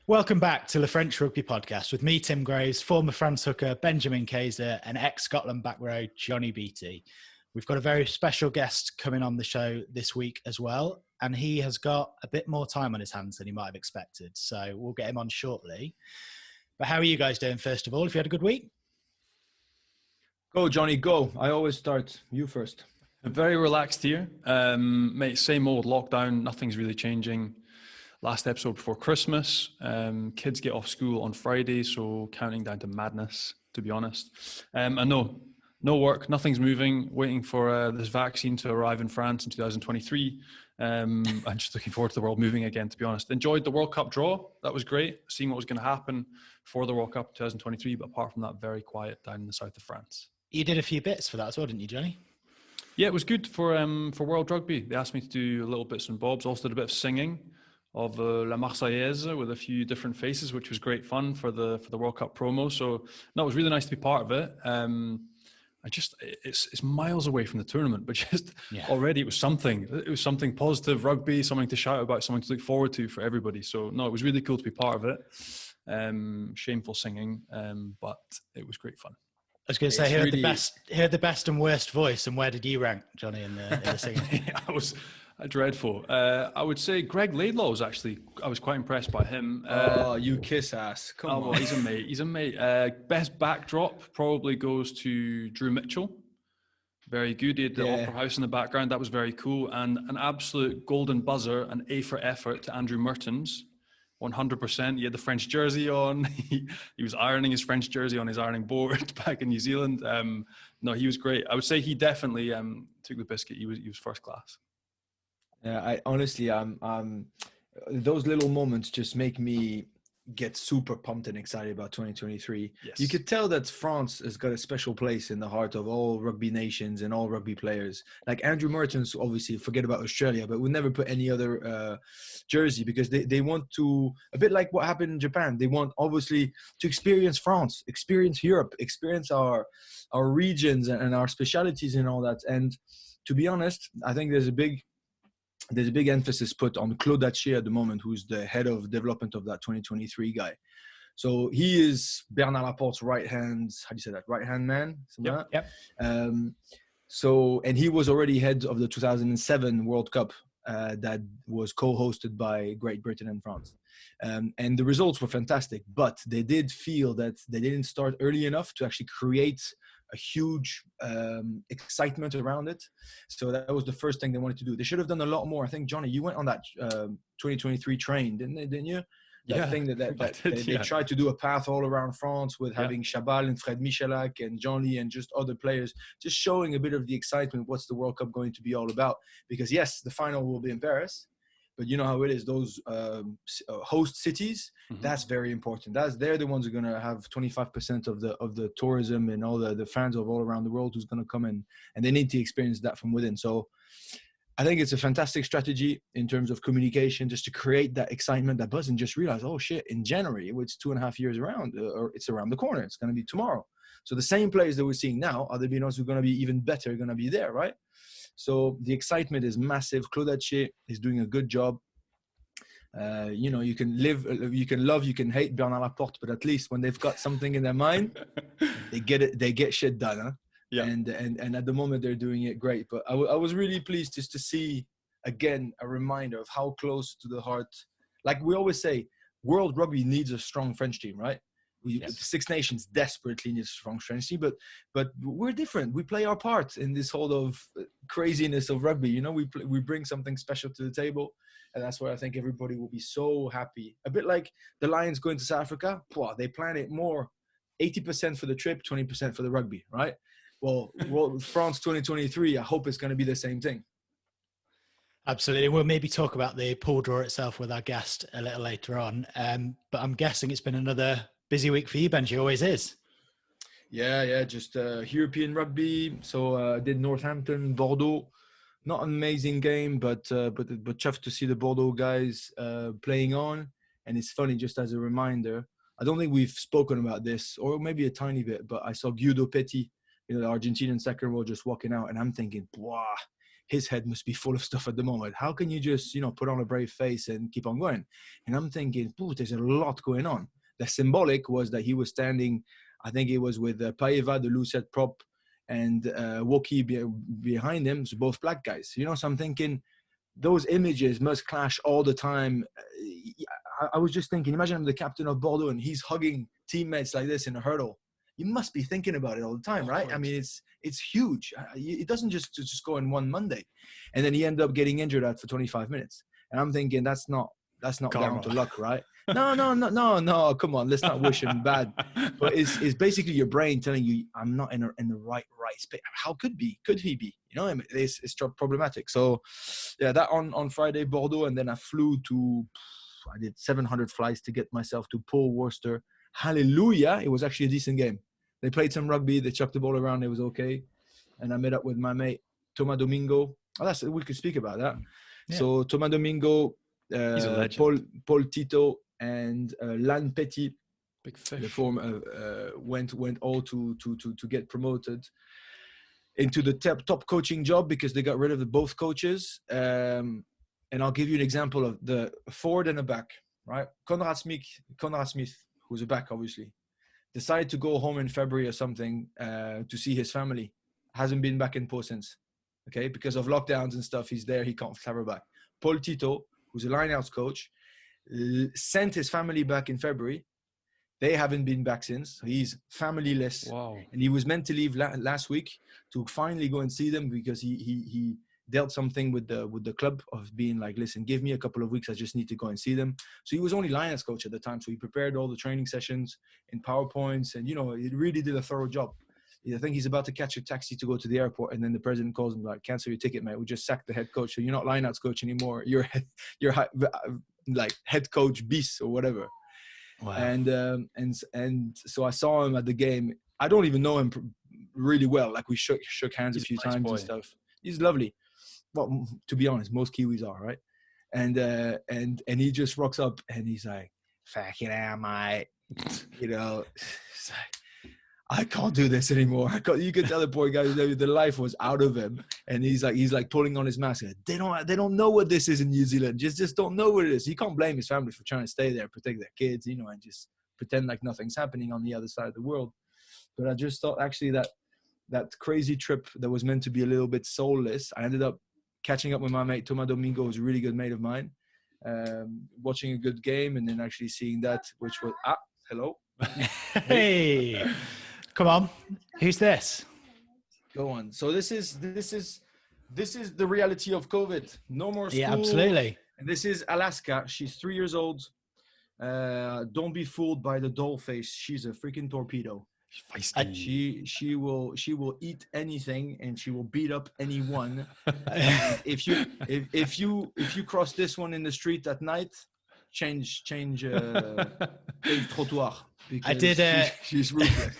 Welcome back to the French Rugby Podcast with me, Tim Graves, former France hooker Benjamin Kaiser, and ex-Scotland back row Johnnie Beattie. We've got a very special guest coming on the show this week as well, and he has got a bit more time on his hands than he might have expected, so we'll get him on shortly. But how are you guys doing, first of all? Have you had a good week? Go, Johnny, go. I always start. You first. Very relaxed here. Mate, same old lockdown. Nothing's really changing. Last episode before Christmas. Kids get off school on Friday, so counting down to madness, to be honest. And no work. Nothing's moving. Waiting for this vaccine to arrive in France in 2023. I'm just looking forward to the world moving again, to be honest. Enjoyed the World Cup draw. That was great. Seeing what was going to happen for the World Cup 2023. But apart from that, very quiet down in the south of France. You did a few bits for that as well, didn't you, Johnny? Yeah, it was good for World Rugby. They asked me to do a little bits and bobs. Also did a bit of singing of La Marseillaise with a few different faces, which was great fun for the World Cup promo. So no, it was really nice to be part of it. It's miles away from the tournament, but already it was something. It was something positive, rugby, something to shout about, something to look forward to for everybody. So no, it was really cool to be part of it. Shameful singing, but it was great fun. I was going to say, who had the best and worst voice, and where did you rank, Johnny, in the singing? I was dreadful. I would say Greg Laidlaw I was quite impressed by him. You kiss ass. Come on. Well, he's a mate. Best backdrop probably goes to Drew Mitchell. Very good. He had the Opera House in the background. That was very cool. And an absolute golden buzzer, an A for effort to Andrew Mertens. 100%. He had the French jersey on. He was ironing his French jersey on his ironing board back in New Zealand. No, he was great. I would say he definitely took the biscuit. He was first class. Yeah, I honestly, those little moments just make me get super pumped and excited about 2023. Yes. You could tell that France has got a special place in the heart of all rugby nations and all rugby players. Like Andrew Mertens, obviously, forget about Australia, but we'll never put any other jersey because they want to, a bit like what happened in Japan, they want obviously to experience France, experience Europe, experience our regions and our specialities and all that. And to be honest, I think there's a big emphasis put on Claude Haché at the moment, who's the head of development of that 2023 guy. So he is Bernard Laporte's right-hand man? Yep. And he was already head of the 2007 World Cup that was co-hosted by Great Britain and France. And the results were fantastic, but they did feel that they didn't start early enough to actually create a huge excitement around it. So that was the first thing they wanted to do. They should have done a lot more. I think, Johnny, you went on that 2023 train, didn't you? That thing they tried to do a path all around France with having Chabal and Fred Michalak and Johnnie and just other players, just showing a bit of the excitement. What's the World Cup going to be all about? Because yes, the final will be in Paris, but you know how it is. Those host cities, that's very important. They're the ones who are going to have 25% of the tourism and all the fans of all around the world who's going to come in, and they need to experience that from within. So I think it's a fantastic strategy in terms of communication, just to create that excitement, that buzz, and just realize, oh shit, in January, it's 2.5 years around, or it's around the corner. It's going to be tomorrow. So the same players that we're seeing now are the ones who are going to be even better, going to be there, right? So the excitement is massive. Claude Haché is doing a good job. You can love, you can hate Bernard Laporte, but at least when they've got something in their mind, they get shit done, huh? Yeah. And at the moment they're doing it great. But I was really pleased just to see again a reminder of how close to the heart. Like we always say, World Rugby needs a strong French team, right? The Six Nations desperately needs a strong French team, but we're different. We play our part in this whole of craziness of rugby. You know, we bring something special to the table, and that's why I think everybody will be so happy. A bit like the Lions going to South Africa. They plan it more 80% for the trip, 20% for the rugby, right? Well, France 2023, I hope it's going to be the same thing. Absolutely. We'll maybe talk about the pool draw itself with our guest a little later on. But I'm guessing it's been another busy week for you, Benji. Always is. Yeah. Just European rugby. So I did Northampton, Bordeaux. Not an amazing game, but tough to see the Bordeaux guys playing on. And it's funny, just as a reminder, I don't think we've spoken about this, or maybe a tiny bit, but I saw Guido Petit, the Argentinian second row, just walking out, and I'm thinking, wow, his head must be full of stuff at the moment. How can you just, put on a brave face and keep on going? And I'm thinking, there's a lot going on. The symbolic was that he was standing, I think it was with Paeva, the Lucette prop, and Woki behind him, so both black guys. So I'm thinking those images must clash all the time. I was just thinking, imagine I'm the captain of Bordeaux and he's hugging teammates like this in a hurdle. You must be thinking about it all the time, right? I mean, it's huge. It doesn't just go in one Monday. And then he ended up getting injured for 25 minutes. And I'm thinking that's not down to luck, right? No. Come on, let's not wish him bad. But it's basically your brain telling you, I'm not in the right space. How could he be? I mean, it's problematic. So, yeah, that on Friday, Bordeaux, and then I flew I did 700 flights to get myself to Pau, Worcester. Hallelujah! It was actually a decent game. They played some rugby. They chucked the ball around. It was okay. And I met up with my mate Thomas Domingo. We could speak about that. Yeah. So Thomas Domingo, he's a legend. Paul Tito, and Lan Petit, big fish. The form went all to get promoted into the top coaching job because they got rid of both coaches. And I'll give you an example of the forward and a back. Right, Conrad Smith, who's a back, obviously, decided to go home in February or something to see his family. Hasn't been back in Pau since. Okay, because of lockdowns and stuff, he's there. He can't travel back. Paul Tito, who's a lineouts coach, sent his family back in February. They haven't been back since. He's familyless. Wow. And he was meant to leave last week to finally go and see them because he dealt something with the club of being like, listen, give me a couple of weeks. I just need to go and see them. So he was only lineouts coach at the time. So he prepared all the training sessions in PowerPoints and, he really did a thorough job. I think he's about to catch a taxi to go to the airport, and then the president calls him like, "Cancel your ticket, mate. We just sacked the head coach, so you're not lineouts coach anymore. You're like head coach bis or whatever." Wow. And so I saw him at the game. I don't even know him really well. Like we shook hands a few times and stuff. He's lovely. Well, to be honest, most Kiwis are, right? And he just rocks up and he's like, "Fucking hell, mate." It's like, I can't do this anymore. You could tell the poor guy, the life was out of him, and he's like pulling on his mask. They don't know what this is in New Zealand. Just don't know what it is. He can't blame his family for trying to stay there, protect their kids, and just pretend like nothing's happening on the other side of the world. But I just thought actually that crazy trip that was meant to be a little bit soulless, I ended up catching up with my mate Thomas Domingo, who's a really good mate of mine, watching a good game, and then actually seeing that, which was hello. Hey. Come on, who's this? Go on. So this is the reality of COVID. No more school. Yeah, absolutely. And this is Alaska. She's 3 years old. Don't be fooled by the doll face. She's a freaking torpedo. She will eat anything and she will beat up anyone. If you cross this one in the street at night, change trottoir. She's ruthless.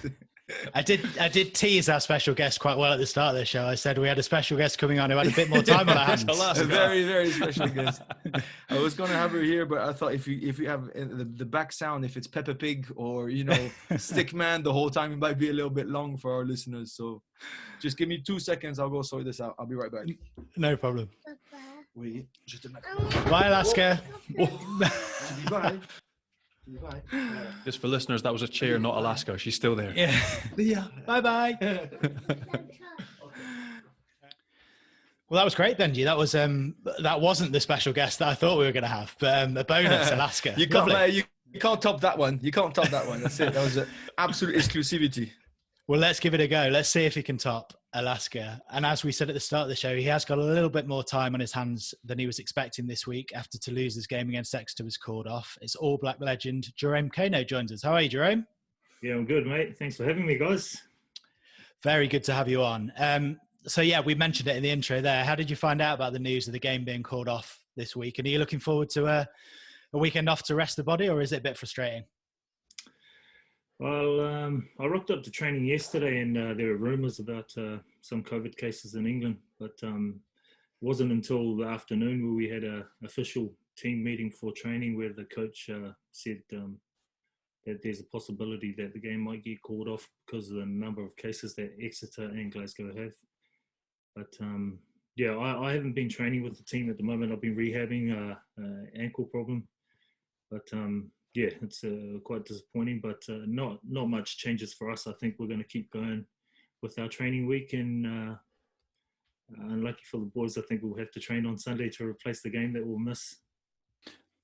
I did tease our special guest quite well at the start of the show. I said we had a special guest coming on who had a bit more time on our hands. A very, very special guest. I was going to have her here, but I thought if you have the back sound, if it's Peppa Pig or Stickman the whole time, it might be a little bit long for our listeners. So just give me 2 seconds. I'll go sort this out. I'll be right back. No problem. Oui, Bye, Alaska. Bye. Just for listeners, that was a chair, not Alaska. She's still there. Yeah. Bye. Well, that was great, Benji. That wasn't the special guest that I thought we were going to have, but a bonus, Alaska. You can't top that one. That's it. That was an absolute exclusivity. Well, let's give it a go. Let's see if he can top Alaska. And as we said at the start of the show, he has got a little bit more time on his hands than he was expecting this week after Toulouse's game against Exeter was called off. It's All Black legend Jerome Kaino joins us. How are you, Jerome? Yeah, I'm good, mate. Thanks for having me, guys. Very good to have you on. So, yeah, we mentioned it in the intro there. How did you find out about the news of the game being called off this week? And are you looking forward to a weekend off to rest the body, or is it a bit frustrating? Well, I rocked up to training yesterday and there were rumours about some COVID cases in England, but it wasn't until the afternoon where we had an official team meeting for training where the coach said that there's a possibility that the game might get called off because of the number of cases that Exeter and Glasgow have. But Yeah, I haven't been training with the team at the moment. I've been rehabbing ankle problem, but yeah, it's quite disappointing. But not much changes for us. I think we're going to keep going with our training week, and unlucky for the boys, I think we'll have to train on Sunday to replace the game that we'll miss.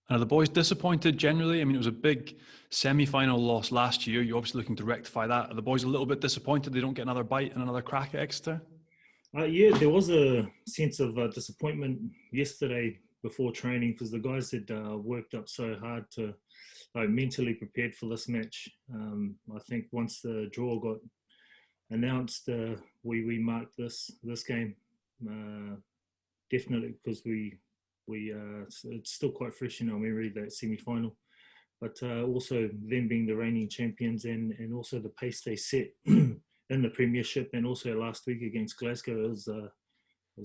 Are the boys disappointed generally? I mean, it was a big semi-final loss last year. You're obviously looking to rectify that. Are the boys a little bit disappointed they don't get another bite and another crack at Exeter? Yeah, there was a sense of disappointment yesterday before training because the guys had worked up so hard to mentally prepared for this match. I think once the draw got announced, we marked this game definitely because it's still quite fresh in our memory, that semi-final. But also them being the reigning champions and also the pace they set in the Premiership, and also last week against Glasgow was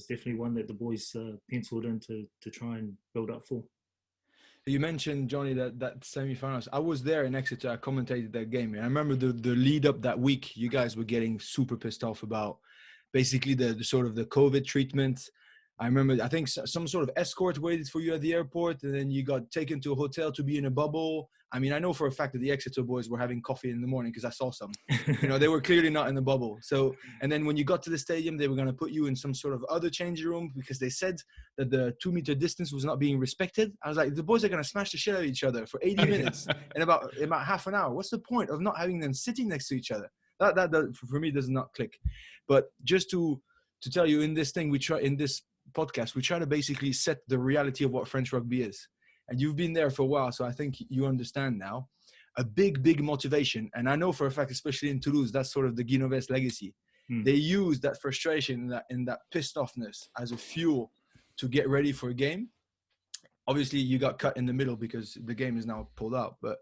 definitely one that the boys penciled in to try and build up for. You mentioned, Johnny, that semi-finals. I was there in Exeter. I commentated that game. And I remember the lead up that week, you guys were getting super pissed off about basically the sort of the COVID treatment. I remember, I think some sort of escort waited for you at the airport, and then you got taken to a hotel to be in a bubble. I mean, I know for a fact that the Exeter boys were having coffee in the morning because I saw some. They were clearly not in the bubble. So, and then when you got to the stadium, they were going to put you in some sort of other changing room because they said that the 2-meter distance was not being respected. I was like, the boys are going to smash the shit out of each other for 80 minutes in about half an hour. What's the point of not having them sitting next to each other? That for me does not click. But just to tell you, in this podcast, we try to basically set the reality of what French rugby is. And you've been there for a while, so I think you understand now. A big motivation, and I know for a fact, especially in Toulouse, that's sort of the Guinoves legacy. They use that frustration and that pissed offness as a fuel to get ready for a game. Obviously, you got cut in the middle because the game is now pulled out. But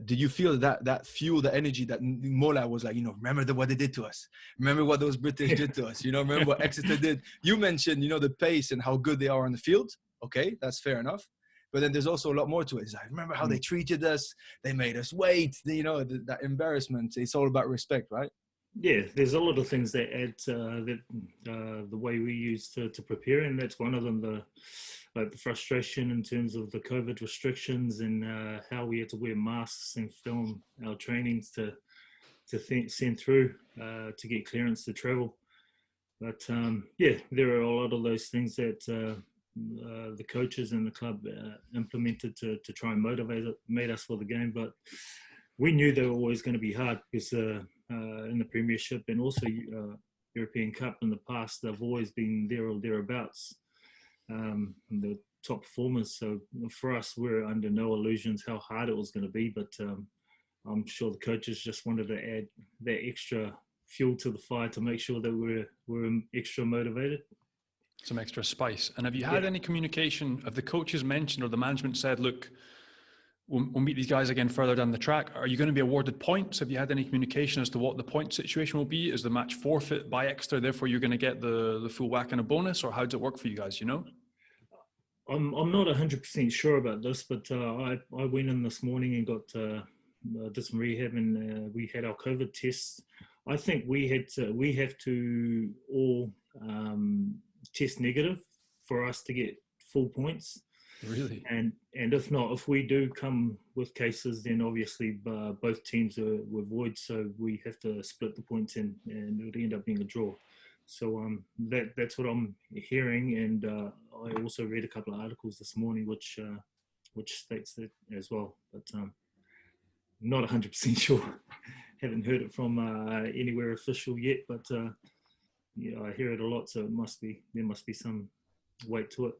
did you feel that fuel, the energy that Mola was like, remember what they did to us? Remember what those British did to us? Remember what Exeter did? You mentioned, the pace and how good they are on the field. Okay, that's fair enough. But then there's also a lot more to it. It's like, remember how they treated us? They made us wait. That embarrassment. It's all about respect, right? Yeah, there's a lot of things that add the way we use to prepare, and that's one of them. The frustration in terms of the COVID restrictions and how we had to wear masks and film our trainings to send through to get clearance to travel. But yeah, there are a lot of those things that the coaches and the club implemented to try and motivate us for the game. But we knew they were always going to be hard because in the Premiership and also European Cup in the past, they've always been there or thereabouts. The top performers. So for us, we're under no illusions how hard it was going to be. But I'm sure the coaches just wanted to add that extra fuel to the fire to make sure that we're extra motivated. Some extra spice. And have you had any communication? Have the coaches mentioned or the management said, look, we'll meet these guys again further down the track? Are you going to be awarded points? Have you had any communication as to what the point situation will be? Is the match forfeit by Exeter, therefore you're going to get the full whack and a bonus? Or how does it work for you guys, I'm not 100% sure about this, but I went in this morning and did some rehab, and we had our COVID tests. I think we have to all test negative for us to get full points. Really? And if not, if we do come with cases, then obviously both teams were void, so we have to split the points and it would end up being a draw. So that's what I'm hearing, and I also read a couple of articles this morning which states that as well, but not 100% sure. Haven't heard it from anywhere official yet, but I hear it a lot, so there must be some weight to it.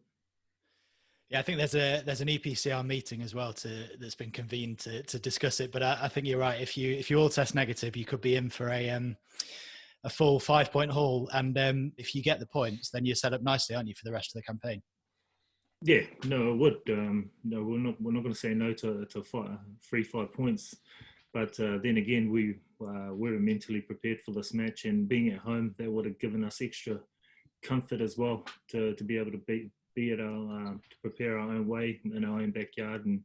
Yeah, I think there's an EPCR meeting as well that's been convened to discuss it. But I think you're right. If you all test negative, you could be in for a full 5-point haul, and if you get the points, then you're set up nicely, aren't you, for the rest of the campaign? Yeah, no, it would. No, we're not going to say no to 5 points. But then again, we're mentally prepared for this match, and being at home, that would have given us extra comfort as well to be able to be at our to prepare our own way in our own backyard and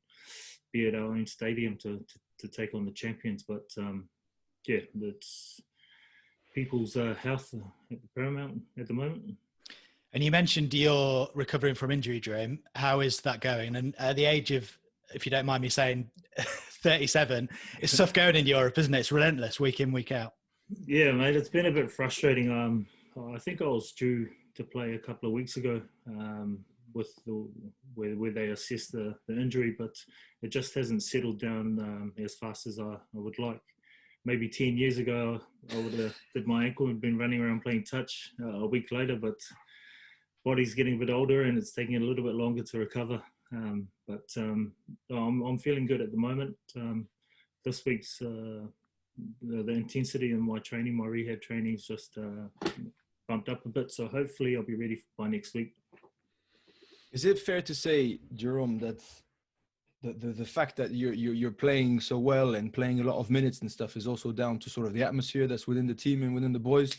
be at our own stadium to take on the champions. But yeah, that's people's health at the paramount at the moment. And you mentioned you're recovering from injury, Jerome. How is that going? And at the age of, if you don't mind me saying, 37, it's tough going in Europe, isn't it? It's relentless, week in, week out. Yeah, mate, it's been a bit frustrating. I think I was due to play a couple of weeks ago with where they assessed the injury, but it just hasn't settled down as fast as I would like. Maybe 10 years ago, I would have did my ankle and been running around playing touch a week later, but body's getting a bit older and it's taking a little bit longer to recover. But I'm feeling good at the moment. This week's the intensity in my training, my rehab training is just bumped up a bit. So hopefully I'll be ready by next week. Is it fair to say, Jerome, that the fact that you're playing so well and playing a lot of minutes and stuff is also down to sort of the atmosphere that's within the team and within the boys?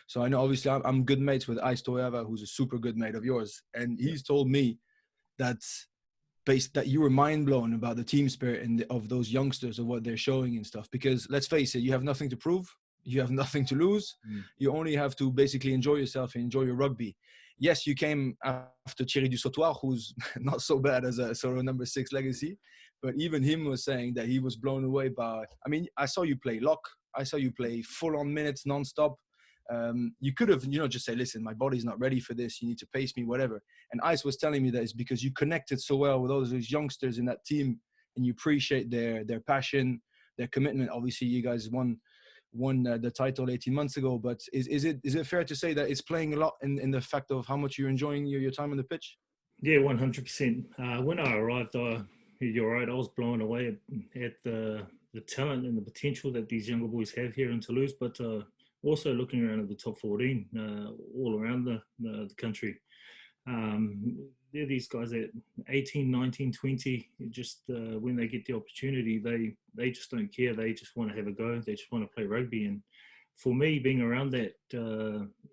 So I know obviously I'm good mates with Ais Toyava, who's a super good mate of yours, and he's told me that you were mind blown about the team spirit and of those youngsters, of what they're showing and stuff. Because let's face it, you have nothing to prove, you have nothing to lose. You only have to basically enjoy yourself and enjoy your rugby. Yes, you came after Thierry Dusautoir, who's not so bad as a sort of number 6 legacy, but even him was saying that he was blown away by. I mean, I saw you play lock, I saw you play full-on minutes non-stop. You could have, just say, listen, my body's not ready for this. You need to pace me, whatever. And Ice was telling me that it's because you connected so well with all those youngsters in that team, and you appreciate their passion, their commitment. Obviously, you guys won the title 18 months ago. But is it fair to say that it's playing a lot in the fact of how much you're enjoying your time on the pitch? Yeah, 100%. When I arrived, you're right, I was blown away at the talent and the potential that these younger boys have here in Toulouse. But also looking around at the top 14 all around the country. They're these guys at 18, 19, 20, just when they get the opportunity, they just don't care. They just want to have a go. They just want to play rugby. And for me, being around that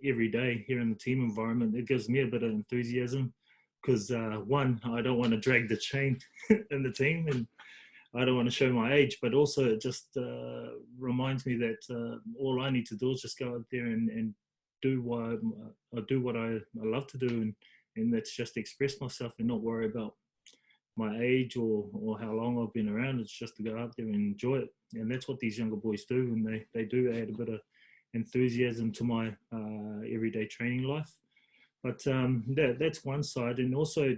every day here in the team environment, it gives me a bit of enthusiasm because, one, I don't want to drag the chain in the team, and I don't want to show my age, but also it just reminds me that all I need to do is just go out there and do what I love to do, and that's just express myself and not worry about my age or how long I've been around. It's just to go out there and enjoy it, and that's what these younger boys do, and they do add a bit of enthusiasm to my everyday training life. But that's one side. And also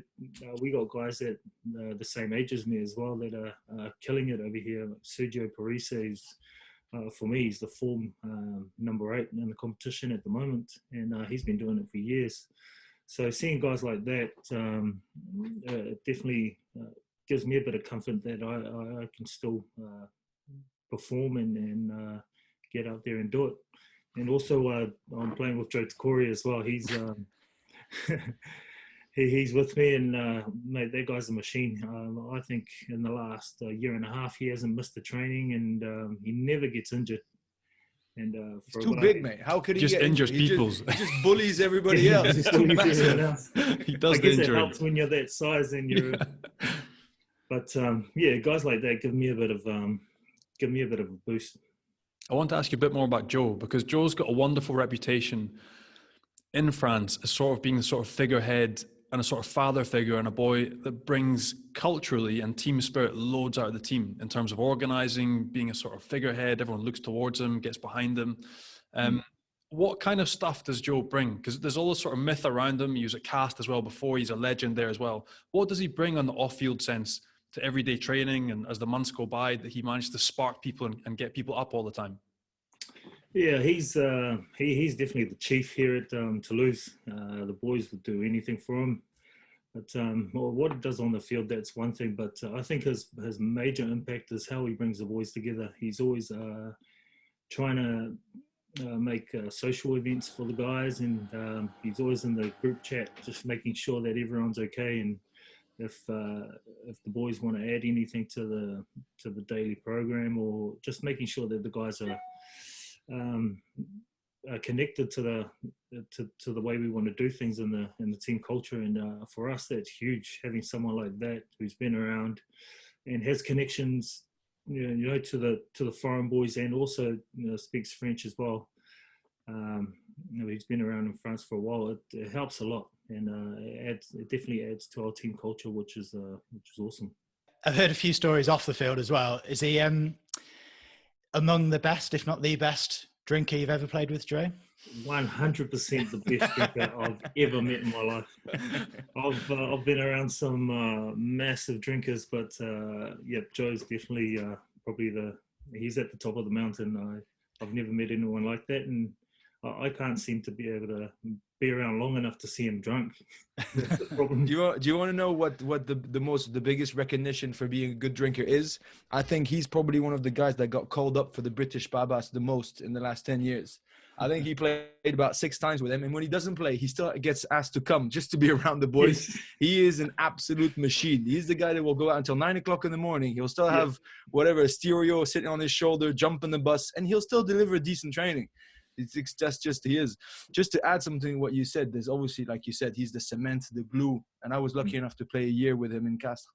we got guys that the same age as me as well that are killing it over here. Sergio Parisse is, for me, he's the form number 8 in the competition at the moment. And he's been doing it for years. So seeing guys like that definitely gives me a bit of comfort that I can still perform and get out there and do it. And also I'm playing with Joe Tekori as well. He's... he's with me, and mate, that guy's a machine. I think in the last year and a half, he hasn't missed the training, and he never gets injured. And he's too big, mate. How could he just get injures injured? people? He just bullies everybody else. He's too massive. He does I guess the it injury. helps when you're that size and you're. But yeah, guys like that give me a bit of a boost. I want to ask you a bit more about Joe, because Joe's got a wonderful reputation in France as sort of being the sort of figurehead and a sort of father figure and a boy that brings culturally and team spirit loads out of the team in terms of organizing, being a sort of figurehead. Everyone looks towards him, gets behind him. What kind of stuff does Joe bring? Because there's all this sort of myth around him. He was at Cast as well before. He's a legend there as well. What does he bring on the off-field sense to everyday training, and as the months go by, that he managed to spark people and get people up all the time? Yeah, he's definitely the chief here at Toulouse. The boys would do anything for him. But what he does on the field, that's one thing. But I think his major impact is how he brings the boys together. He's always trying to make social events for the guys, and he's always in the group chat, just making sure that everyone's okay. And if the boys want to add anything to the daily program, or just making sure that the guys are connected to the way we want to do things in the team culture. And for us, that's huge, having someone like that who's been around and has connections, to the foreign boys, and also speaks French as well. He's been around in France for a while. It helps a lot. and it definitely adds to our team culture, which is awesome. I've heard a few stories off the field as well. Is he among the best, if not the best, drinker you've ever played with, Joe? 100% the best drinker I've ever met in my life. I've been around some massive drinkers, but yeah, Joe's definitely probably he's at the top of the mountain. I've never met anyone like that, and I can't seem to be able to be around long enough to see him drunk. That's the problem. Do you want to know what the biggest recognition for being a good drinker is? I think he's probably one of the guys that got called up for the British Babas the most in the last 10 years. I think he played about 6 times with him, and when he doesn't play, he still gets asked to come just to be around the boys. Yes. He is an absolute machine. He's the guy that will go out until 9 o'clock in the morning. He'll still have whatever, a stereo sitting on his shoulder, jump in the bus, and he'll still deliver decent training. That's just he is. Just to add something to what you said, there's obviously, like you said, he's the cement, the glue, and I was lucky enough to play a year with him in Castres.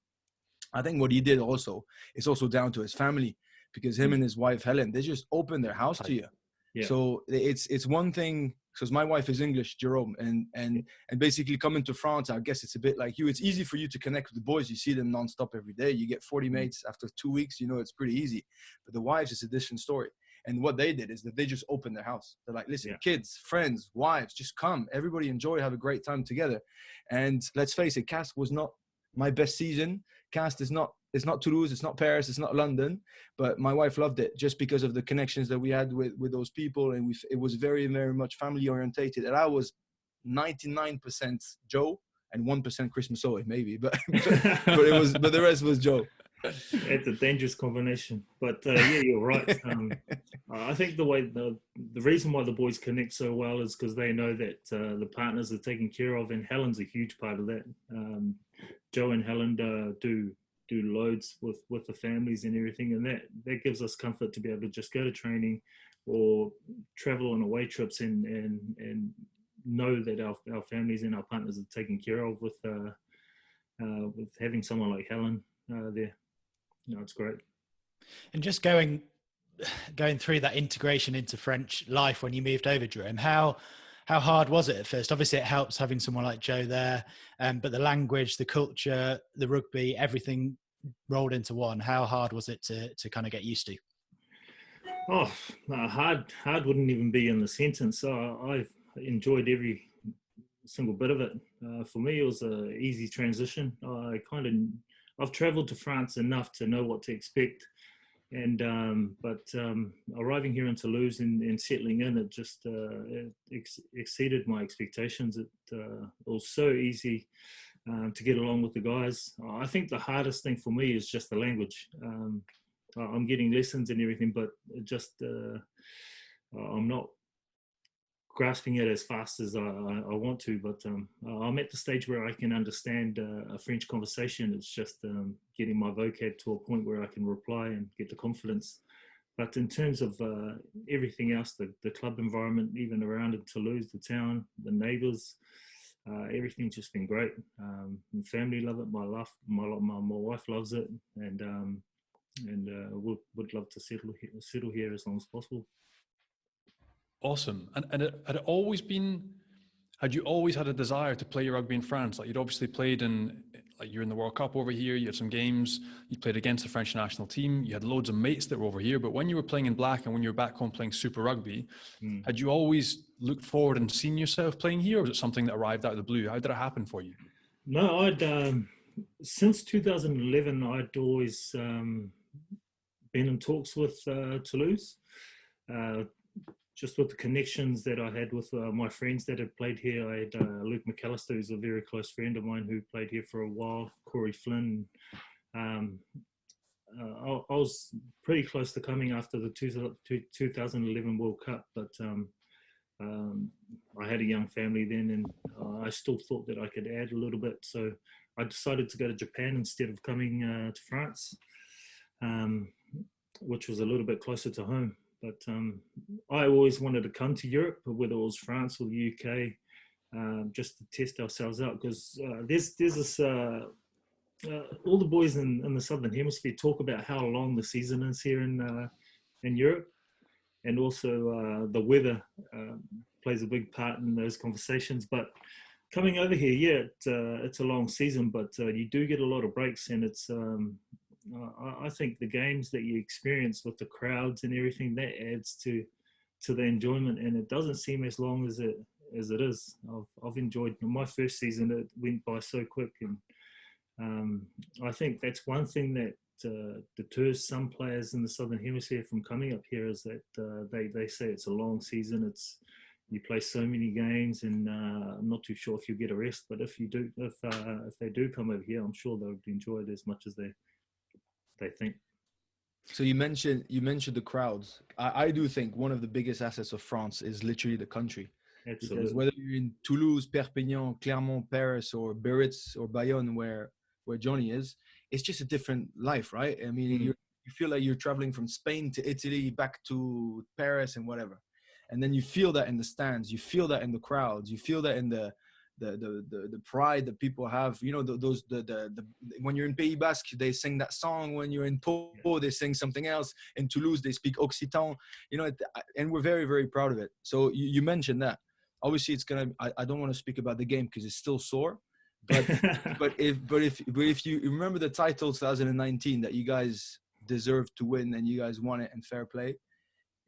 I think what he did also is also down to his family, because him and his wife Helen, they just opened their house to you. Yeah. So it's one thing, because my wife is English, Jerome, and basically coming to France, I guess it's a bit like you. It's easy for you to connect with the boys. You see them nonstop every day. You get 40 mates after 2 weeks. You know, it's pretty easy. But the wives is a different story. And what they did is that they just opened their house. They're like, listen, kids, friends, wives, just come. Everybody enjoy, have a great time together. And let's face it, Castres was not my best season. Castres is not, it's not Toulouse, it's not Paris, it's not London. But my wife loved it just because of the connections that we had with those people. And it was very, very much family orientated. And I was 99% Joe and 1% Chris Massoe, maybe. But the rest was Joe. It's a dangerous combination, but yeah, you're right. I think the reason why the boys connect so well is because they know that the partners are taken care of, and Helen's a huge part of that. Joe and Helen do loads with the families and everything, and that gives us comfort to be able to just go to training or travel on away trips and know that our families and our partners are taken care of with having someone like Helen there. No, it's great. And just going through that integration into French life when you moved over, Jerome, how hard was it at first? Obviously, it helps having someone like Joe there, but the language, the culture, the rugby, everything rolled into one. How hard was it to kind of get used to? Oh, hard wouldn't even be in the sentence. I've enjoyed every single bit of it. For me, it was an easy transition. I've travelled to France enough to know what to expect, but arriving here in Toulouse and settling in, it just exceeded my expectations. It was so easy to get along with the guys. I think the hardest thing for me is just the language. I'm getting lessons and everything, but I'm not grasping it as fast as I want to, but I'm at the stage where I can understand a French conversation. It's just getting my vocab to a point where I can reply and get the confidence. But in terms of everything else, the club environment, even around in Toulouse, the town, the neighbours, everything's just been great. My family love it. My wife loves it, and would love to settle here as long as possible. Awesome. And had you always had a desire to play rugby in France? Like, you'd obviously played you're in the World Cup over here, you had some games, you played against the French national team, you had loads of mates that were over here, but when you were playing in black and when you were back home playing Super Rugby, had you always looked forward and seen yourself playing here, or was it something that arrived out of the blue? How did it happen for you? No, I'd since 2011, I'd always been in talks with Toulouse, just with the connections that I had with my friends that had played here. I had Luke McAllister, who's a very close friend of mine who played here for a while, Corey Flynn. I was pretty close to coming after the 2011 World Cup, but I had a young family then, and I still thought that I could add a little bit. So I decided to go to Japan instead of coming to France, which was a little bit closer to home. But I always wanted to come to Europe, whether it was France or the UK, just to test ourselves out. Because there's this, all the boys in the Southern Hemisphere talk about how long the season is here in Europe. And also the weather plays a big part in those conversations. But coming over here, yeah, it's a long season, but you do get a lot of breaks, and it's I think the games that you experience with the crowds and everything, that adds to the enjoyment, and it doesn't seem as long as it is. I've enjoyed my first season; it went by so quick, and I think that's one thing that deters some players in the Southern Hemisphere from coming up here, is that they say it's a long season. You play so many games, and I'm not too sure if you get a rest. But if they do come over here, I'm sure they'll enjoy it as much as they think. So you mentioned the crowds. I do think one of the biggest assets of France is literally the country. Absolutely. Because whether you're in Toulouse, Perpignan, Clermont, Paris, or Biarritz or Bayonne, where Johnnie is, it's just a different life, right? I mean, you feel like you're traveling from Spain to Italy, back to Paris, and whatever. And then you feel that in the stands, you feel that in the crowds, you feel that in the pride that people have. You know, those when you're in Pays Basque, they sing that song. When you're in Pau, they sing something else. In Toulouse, they speak Occitan. You know, and we're very, very proud of it. So you mentioned that. Obviously, it's gonna. I don't want to speak about the game because it's still sore. But if you remember the title 2019 that you guys deserved to win and you guys won it in fair play.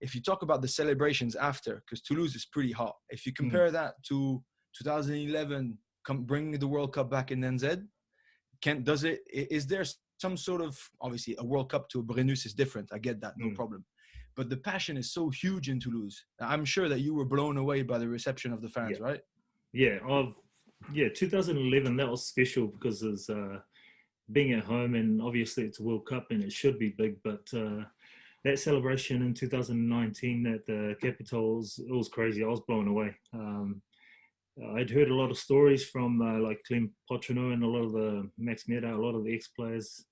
If you talk about the celebrations after, because Toulouse is pretty hot. If you compare that to 2011, bringing the World Cup back in NZ, is there some sort of, obviously a World Cup to a Brennus is different. I get that, no problem. But the passion is so huge in Toulouse. I'm sure that you were blown away by the reception of the fans, right? Yeah, 2011, that was special because it's being at home, and obviously it's a World Cup and it should be big, but that celebration in 2019 at the Capitals, it was crazy. I was blown away. I'd heard a lot of stories from like Clem Potreneau and a lot of the Max Meda, a lot of the ex-players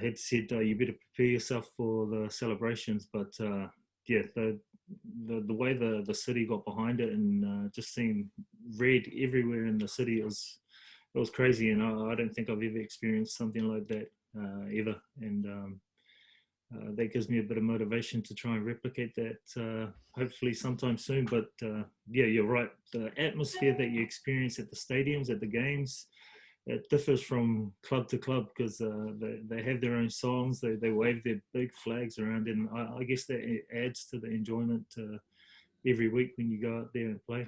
had said, you better prepare yourself for the celebrations. But the way the city got behind it, and just seeing red everywhere in the city, it was crazy. And I don't think I've ever experienced something like that ever. And that gives me a bit of motivation to try and replicate that hopefully sometime soon. But yeah, you're right. The atmosphere that you experience at the stadiums, at the games, it differs from club to club because they have their own songs. They wave their big flags around, and I guess that adds to the enjoyment every week when you go out there and play.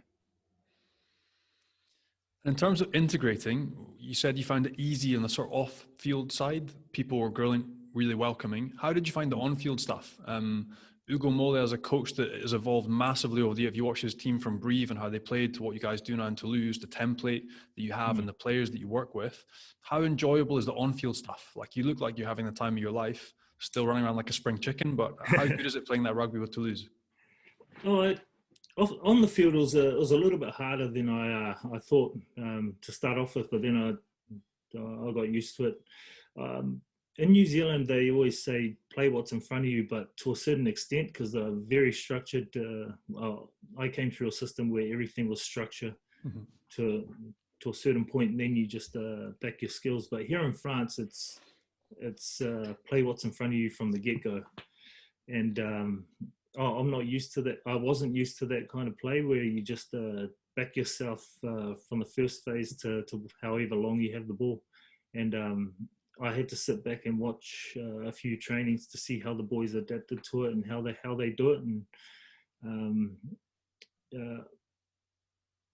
In terms of integrating, you said you found it easy on the sort of off-field side. People were really welcoming. How did you find the on-field stuff? Ugo Mole, as a coach that has evolved massively over the year, if you watch his team from Brive and how they played to what you guys do now in Toulouse, the template that you have and the players that you work with, how enjoyable is the on-field stuff? Like, you look like you're having the time of your life, still running around like a spring chicken, but how good is it playing that rugby with Toulouse? On the field, it was a little bit harder than I thought to start off with, but then I got used to it. In New Zealand, they always say play what's in front of you, but to a certain extent, because they're very structured. I came through a system where everything was structured to a certain point, and then you just back your skills. But here in France, it's play what's in front of you from the get-go. And I'm not used to that. I wasn't used to that kind of play where you just back yourself from the first phase to however long you have the ball. And I had to sit back and watch a few trainings to see how the boys adapted to it and how they do it. And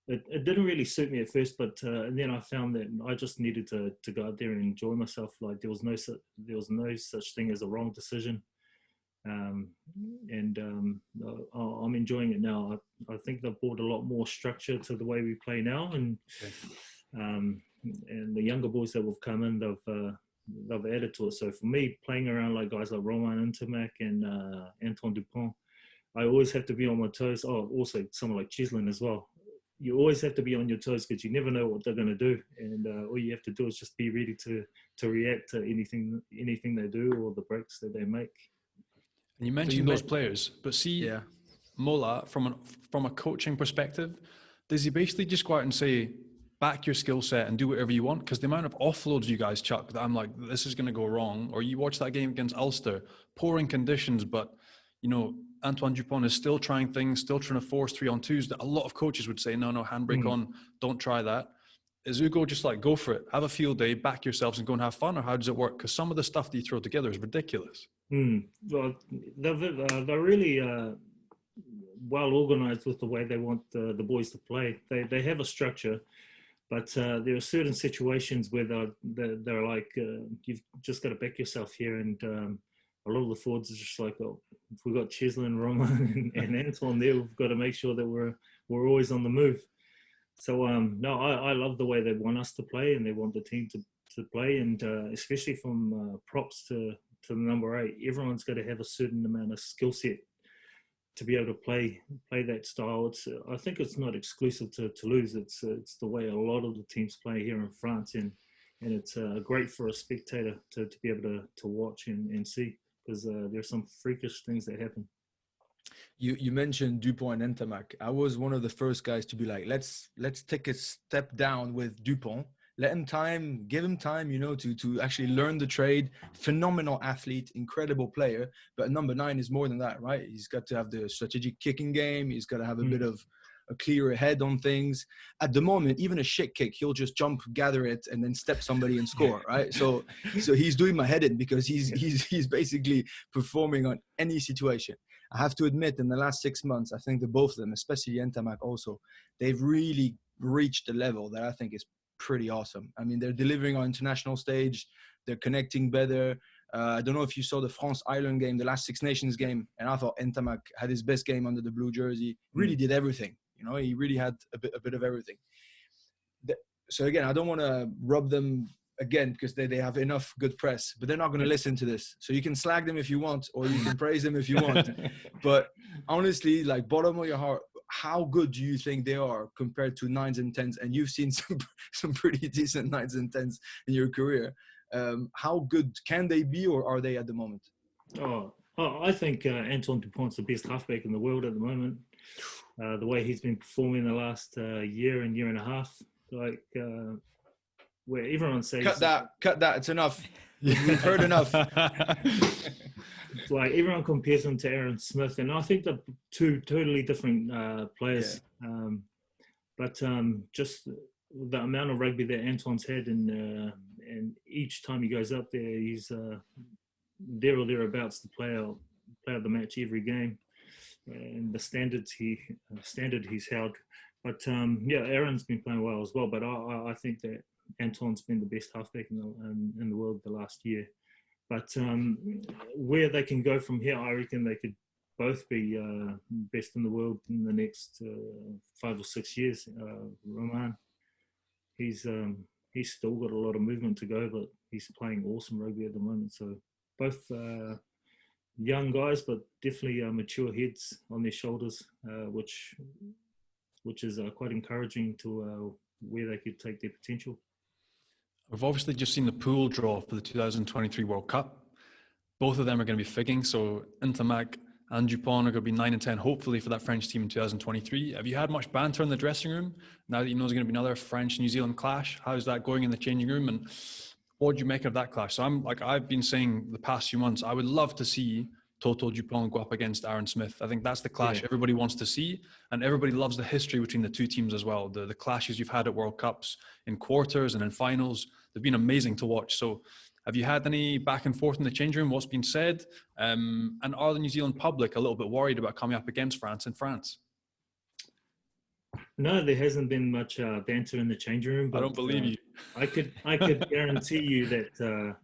it didn't really suit me at first, but and then I found that I just needed to go out there and enjoy myself. Like there was no such thing as a wrong decision. I'm enjoying it now. I think they've brought a lot more structure to the way we play now, and the younger boys that have come in, they've added to it. So for me, playing around like guys like Romain Intermac and Antoine Dupont, I always have to be on my toes. Oh, also someone like Cheslin as well. You always have to be on your toes because you never know what they're going to do, and all you have to do is just be ready to react to anything they do or the breaks that they make. And you mentioned those players, but see, Mola, from a coaching perspective, does he basically just go out and say, back your skill set and do whatever you want? Because the amount of offloads you guys chuck that I'm like, this is going to go wrong. Or you watch that game against Ulster, pouring conditions, but, you know, Antoine Dupont is still trying things, still trying to force 3-on-2s that a lot of coaches would say, no, handbrake on, don't try that. Is Ugo just like, go for it, have a field day, back yourselves and go and have fun? Or how does it work? Because some of the stuff that you throw together is ridiculous. Well, they're really well organized with the way they want the boys to play. They have a structure, but there are certain situations where they're like, you've just got to back yourself here. And a lot of the forwards are just like, oh, if we've got Cheslin, Roman, and Anton there, we've got to make sure that we're always on the move. So, no, I love the way they want us to play, and they want the team to play. And especially from props to the number 8, everyone's got to have a certain amount of skill set to be able to play that style. I think it's not exclusive to Toulouse. It's the way a lot of the teams play here in France, and it's great for a spectator to be able to watch and see, because there's some freakish things that happen. You mentioned Dupont and Ntamak. I was one of the first guys to be like, let's take a step down with Dupont. Give him time, to actually learn the trade. Phenomenal athlete, incredible player. But number 9 is more than that, right? He's got to have the strategic kicking game. He's got to have a bit of a clearer head on things. At the moment, even a shit kick, he'll just jump, gather it, and then step somebody and score, right? So he's doing my head in, because he's basically performing on any situation. I have to admit, in the last 6 months, I think the both of them, especially Ntamak also, they've really reached a level that I think is pretty awesome. I mean, they're delivering on international stage. They're connecting better. I don't know if you saw the France-Ireland game, the last Six Nations game, and I thought Ntamak had his best game under the blue jersey. Really did everything. He really had a bit of everything. So again, I don't want to rub them again, because they have enough good press, but they're not going to listen to this. So you can slag them if you want, or you can praise them if you want. But honestly, like, bottom of your heart, how good do you think they are compared to 9s and 10s? And you've seen some pretty decent 9s and 10s in your career. How good can they be, or are they at the moment? I think Antoine Dupont's the best halfback in the world at the moment. The way he's been performing the last year and a half, like where everyone says, cut that, it's enough. We've heard enough. Like, everyone compares him to Aaron Smith, and I think they're two totally different players. Yeah. But just the amount of rugby that Antoine's had, and each time he goes up there, he's there or thereabouts to play out the match every game, and the standard he's held. But Aaron's been playing well as well. But I think that Antoine's been the best halfback in the world the last year. But where they can go from here, I reckon they could both be best in the world in the next 5 or 6 years. Roman, he's still got a lot of movement to go, but he's playing awesome rugby at the moment. So both young guys, but definitely mature heads on their shoulders, which is quite encouraging to where they could take their potential. We've obviously just seen the pool draw for the 2023 World Cup. Both of them are going to be figging. So Ntamak and Dupont are going to be 9 and 10, hopefully, for that French team in 2023. Have you had much banter in the dressing room now that you know there's going to be another French-New Zealand clash? How's that going in the changing room? And what do you make of that clash? So I've been saying the past few months, I would love to see Toto Dupont go up against Aaron Smith. I think that's the clash everybody wants to see, and everybody loves the history between the two teams as well. The clashes you've had at World Cups in quarters and in finals, they've been amazing to watch. So have you had any back and forth in the change room? What's been said? And are the New Zealand public a little bit worried about coming up against France in France? No, there hasn't been much banter in the change room. But, I don't believe you. I could guarantee you that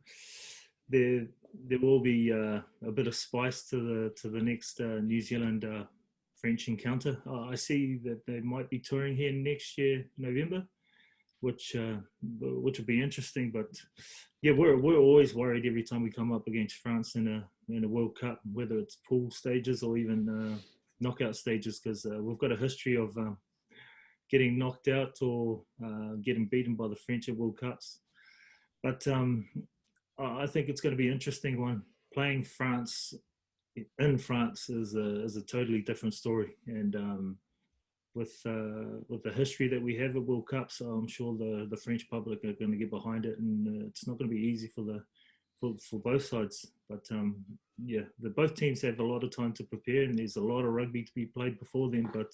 there will be a bit of spice to the next New Zealand French encounter. I see that they might be touring here next year, November, which will be interesting. But yeah, we're always worried every time we come up against France in a World Cup, whether it's pool stages or even knockout stages, because we've got a history of getting knocked out or getting beaten by the French at World Cups. But I think it's going to be an interesting one. Playing France in France is a totally different story, and with the history that we have at World Cups, I'm sure the French public are going to get behind it, and it's not going to be easy for for both sides. But yeah, both teams have a lot of time to prepare, and there's a lot of rugby to be played before then. But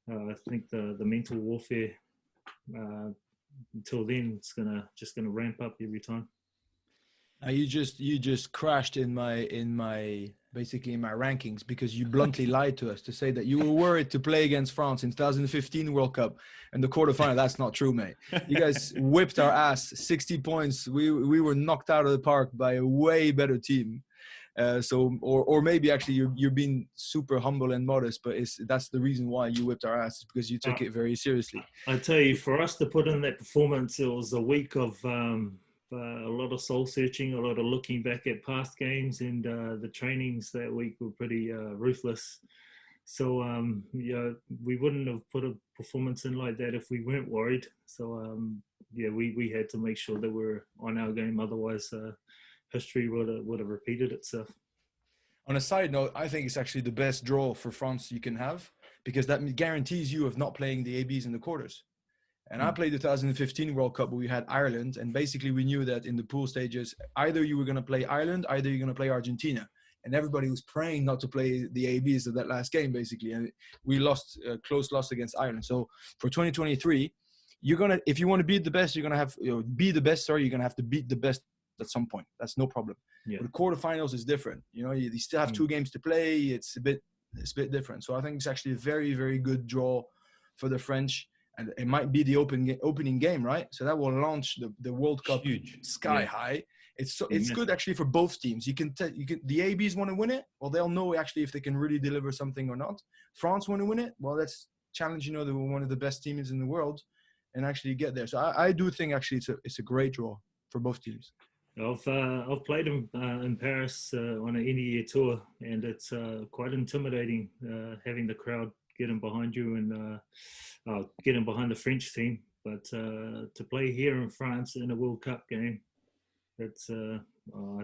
I think the mental warfare until then, it's just gonna ramp up every time. You just crashed in my basically in my rankings, because you bluntly lied to us to say that you were worried to play against France in 2015 World Cup and the quarterfinal. That's not true, mate. You guys whipped our ass, 60 points. We were knocked out of the park by a way better team. Or maybe actually you're being super humble and modest, but that's the reason why you whipped our ass, because you took it very seriously. I tell you, for us to put in that performance, it was a week of a lot of soul searching, a lot of looking back at past games, and the trainings that week were pretty ruthless. So we wouldn't have put a performance in like that if we weren't worried. So we had to make sure that we're on our game, otherwise history would have repeated itself. On a side note, I think it's actually the best draw for France you can have, because that guarantees you of not playing the ABs in the quarters. And I played the 2015 World Cup where we had Ireland, and basically we knew that in the pool stages, either you were going to play Ireland, either you're going to play Argentina. And everybody was praying not to play the ABs of that last game, basically. And we lost, close loss against Ireland. So for 2023, if you want to beat the best, you're going to have, you're going to have to beat the best at some point. That's no problem. Yeah. But the quarterfinals is different. You still have 2 games to play. It's a bit different. So I think it's actually a very, very good draw for the French. And it might be the opening game, right? So that will launch the World Cup sky high. It's good actually for both teams. The ABs want to win it. Well, they'll know actually if they can really deliver something or not. France want to win it. Well, that's challenge. That we're one of the best teams in the world, and actually get there. So I do think actually it's a great draw for both teams. I've played in Paris on an end-of-year tour, and it's quite intimidating having the crowd getting behind you and getting behind the French team. But to play here in France in a World Cup game, I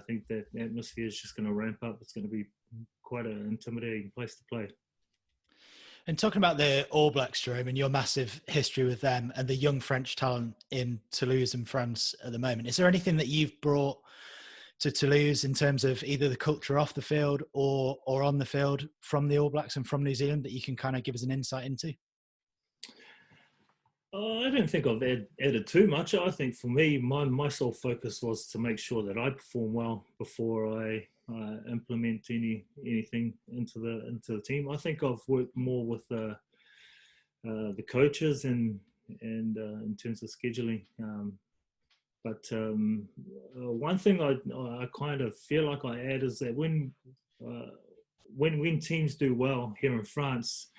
think that atmosphere is just going to ramp up. It's going to be quite an intimidating place to play. And talking about the All Blacks, Jerome, and your massive history with them and the young French talent in Toulouse and France at the moment, is there anything that you've brought to Toulouse in terms of either the culture off the field or on the field from the All Blacks and from New Zealand that you can kind of give us an insight into? I don't think I've added too much. I think for me, my sole focus was to make sure that I perform well before I implement anything into the team. I think I've worked more with the coaches and in terms of scheduling. But one thing I kind of feel like I add is that when teams do well here in France,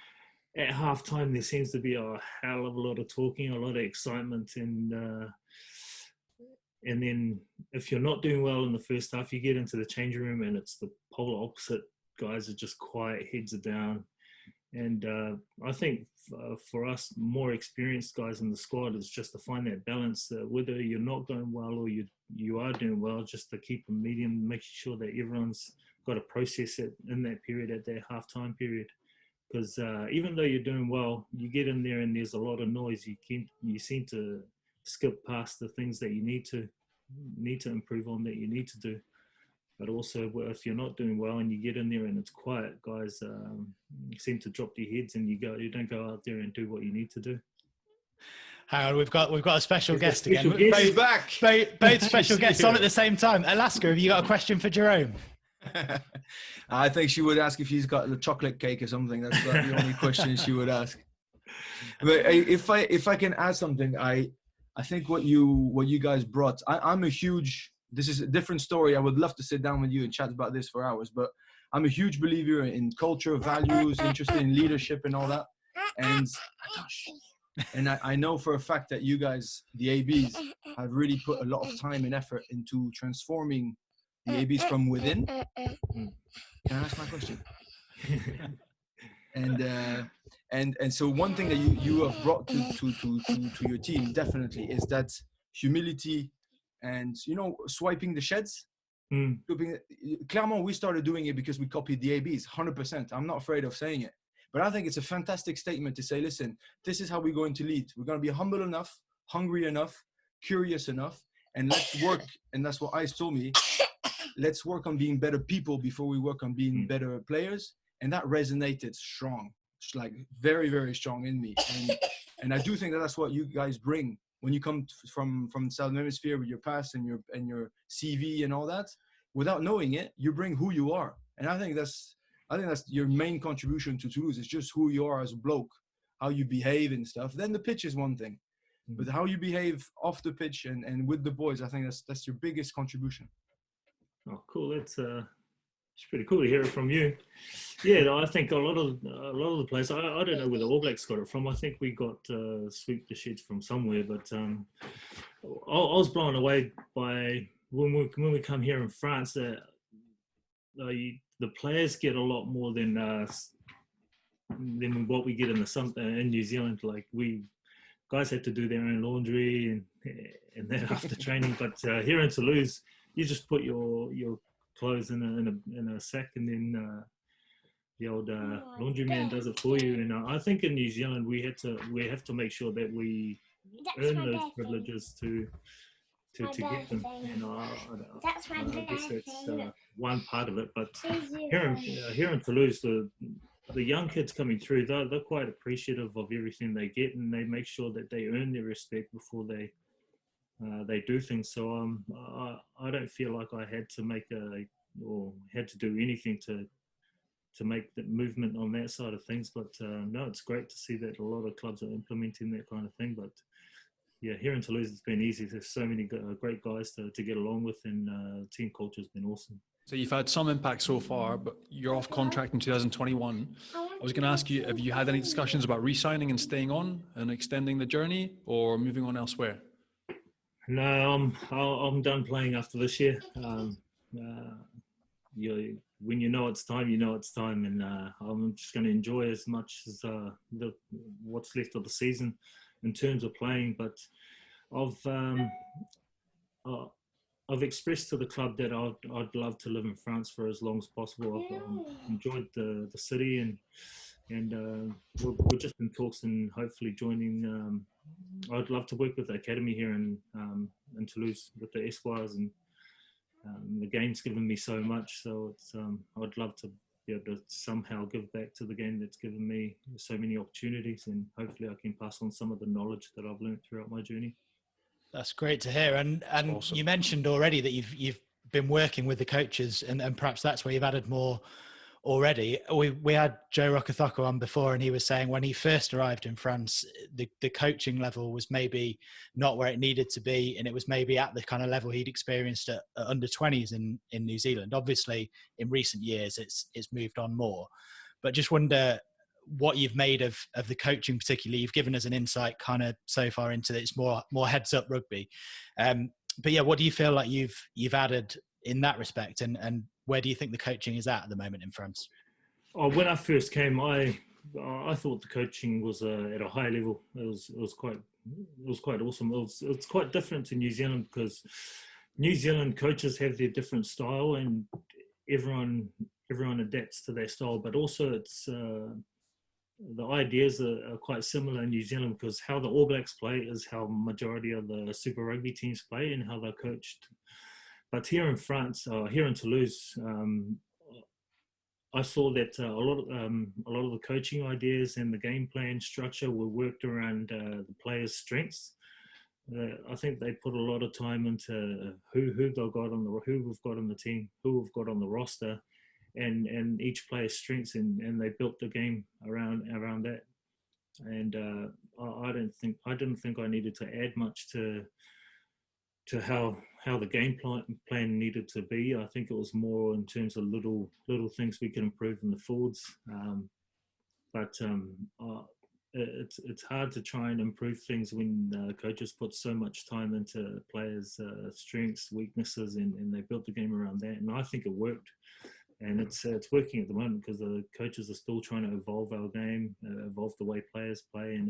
at halftime there seems to be a hell of a lot of talking, a lot of excitement, and then if you're not doing well in the first half, you get into the changing room and it's the polar opposite. Guys are just quiet, heads are down. And I think for us, more experienced guys in the squad is just to find that balance, whether you're not going well or you are doing well, just to keep a medium, making sure that everyone's got to process it in that period, at that halftime period. Because even though you're doing well, you get in there and there's a lot of noise. You seem to skip past the things that you need to improve on, that you need to do. But also, if you're not doing well and you get in there and it's quiet, guys seem to drop their heads and you don't go out there and do what you need to do. Hang on, we've got a special guest again. He's back. Both special guests on at the same time. Alaska, have you got a question for Jerome? I think she would ask if he's got the chocolate cake or something. That's the only question she would ask. But if I can add something, I think what you guys brought. I'm a huge. This is a different story. I would love to sit down with you and chat about this for hours. But I'm a huge believer in culture, values, interested in leadership and all that. And I know for a fact that you guys, the ABs, have really put a lot of time and effort into transforming the ABs from within. Can I ask my question? And so one thing that you have brought to your team definitely is that humility and swiping the sheds. Clermont, we started doing it because we copied the ABs 100%. I'm not afraid of saying it, but I think it's a fantastic statement to say, listen, this is how we're going to lead. We're going to be humble enough, hungry enough, curious enough, and let's work. And that's what Ice told me. Let's work on being better people before we work on being better players. And that resonated strong, like very, very strong in me. And I do think that that's what you guys bring when you come from the Southern Hemisphere with your past and your CV and all that. Without knowing it, you bring who you are. And I think that's your main contribution to Toulouse. It's just who you are as a bloke, how you behave and stuff. Then the pitch is one thing, but how you behave off the pitch and with the boys, I think that's your biggest contribution. Oh, cool. It's pretty cool to hear it from you. Yeah, I think a lot of the players. I don't know where the All Blacks got it from. I think we got Sweep the Sheds from somewhere. But I was blown away by when we come here in France. The players get a lot more than what we get in New Zealand. Like guys have to do their own laundry and that after training. But here in Toulouse, you just put your clothes in a sack, and then the old laundryman does it for you. And I think in New Zealand we have to make sure that we earn those privileges to get them. And I guess that's one part of it. But here in Toulouse, the young kids coming through, they're quite appreciative of everything they get, and they make sure that they earn their respect before they do things. So I don't feel like I had to had to do anything to make the movement on that side of things. But no, it's great to see that a lot of clubs are implementing that kind of thing. But yeah, here in Toulouse, it's been easy. There's so many great guys to get along with, and team culture has been awesome. So you've had some impact so far, but you're off contract in 2021. I was going to ask you, have you had any discussions about re-signing and staying on and extending the journey, or moving on elsewhere? No, I'm done playing after this year. When you know it's time, and I'm just going to enjoy as much as what's left of the season in terms of playing. But I've expressed to the club that I'd love to live in France for as long as possible. I've enjoyed the city, and we're just in talks and hopefully joining. I'd love to work with the academy here in Toulouse with the Esquires, and the game's given me so much. So it's I'd love to be able to somehow give back to the game that's given me so many opportunities, and hopefully I can pass on some of the knowledge that I've learned throughout my journey. That's great to hear. And awesome. You mentioned already that you've been working with the coaches, and perhaps that's where you've added more already. We had Joe Tekori on before, and he was saying when he first arrived in France, the coaching level was maybe not where it needed to be, and it was maybe at the kind of level he'd experienced at under 20s in New Zealand. Obviously, in recent years, it's moved on more. But just wonder what you've made of the coaching, particularly. You've given us an insight kind of so far into it's more heads up rugby. But yeah, what do you feel like you've added in that respect, and where do you think the coaching is at the moment in France? When I first came, I thought the coaching was at a high level. It was quite awesome. It's quite different to New Zealand, because New Zealand coaches have their different style, and everyone adapts to their style. But also, it's the ideas are quite similar in New Zealand, because how the All Blacks play is how majority of the Super Rugby teams play and how they're coached. But here in France, here in Toulouse, I saw that a lot of the coaching ideas and the game plan structure were worked around the players' strengths. I think they put a lot of time into who we've got on the team, who we've got on the roster, and each player's strengths, and they built the game around that. And I didn't think I needed to add much to how the game plan needed to be. I think it was more in terms of little things we can improve in the forwards. But it's hard to try and improve things when coaches put so much time into players' strengths, weaknesses, and they built the game around that. And I think it worked. And it's working at the moment, because the coaches are still trying to evolve our game, evolve the way players play, and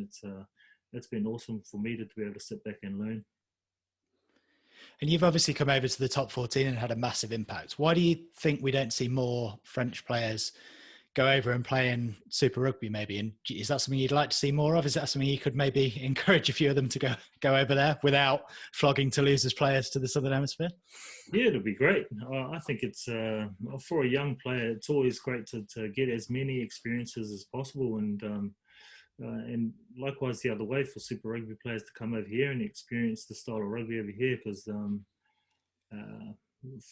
it's been awesome for me to be able to sit back and learn. And you've obviously come over to the top 14 and had a massive impact. Why do you think we don't see more French players go over and play in Super Rugby maybe? And is that something you'd like to see more of? Is that something you could maybe encourage a few of them to go over there without flogging Toulouse's players to the Southern Hemisphere? Yeah, it'll be great. I think it's for a young player, it's always great to get as many experiences as possible, and likewise the other way for Super Rugby players to come over here and experience the style of rugby over here. Because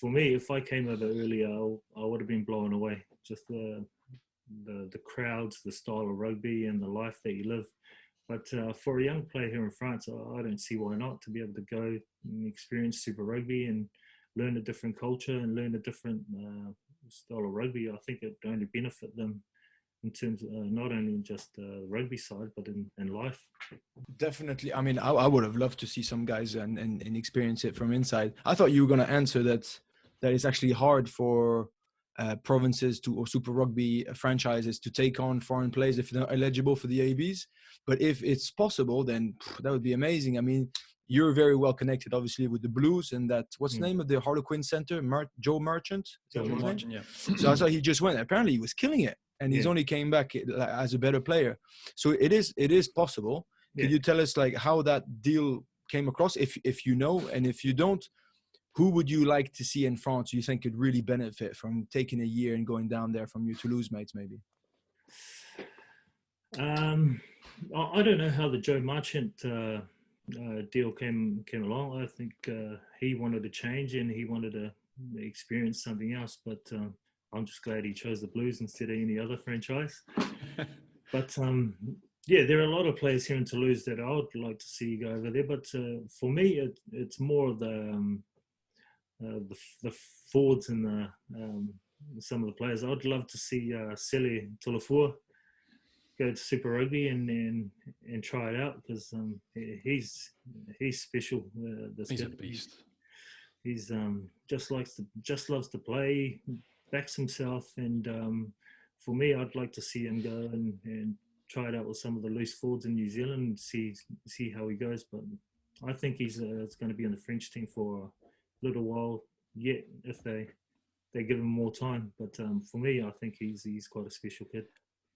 for me, if I came over earlier, I would have been blown away. Just the crowds, the style of rugby, and the life that you live. But for a young player here in France, I don't see why not to be able to go and experience Super Rugby and learn a different culture and learn a different style of rugby. I think it would only benefit them in terms of not only just the rugby side, but in life. Definitely. I mean, I would have loved to see some guys and experience it from inside. I thought you were going to answer that it's actually hard for provinces or Super Rugby franchises to take on foreign players if they're not eligible for the ABs. But if it's possible, then that would be amazing. I mean, you're very well connected, obviously, with the Blues and that. What's the name of the Harlequin Center? Joe Merchant. Joe Merchant, yeah. So I saw he just went. Apparently, he was killing it, and he's only came back as a better player. So it is possible. Yeah. Could you tell us like how that deal came across, if you know, and if you don't, who would you like to see in France you think could really benefit from taking a year and going down there from your Toulouse mates, maybe? I don't know how the Joe Merchant deal came along. I think he wanted to change and he wanted to experience something else, but I'm just glad he chose the Blues instead of any other franchise. But yeah, there are a lot of players here in Toulouse that I would like to see go over there, but for me it's more of the forwards and some of the players. I'd love to see Sele Tulafour go to Super Rugby and try it out, because he's special. He's a beast. He's just loves to play, backs himself, and for me, I'd like to see him go and try it out with some of the loose forwards in New Zealand and see how he goes. But I think he's going to be on the French team for a little while yet if they give him more time. But for me, I think he's quite a special kid.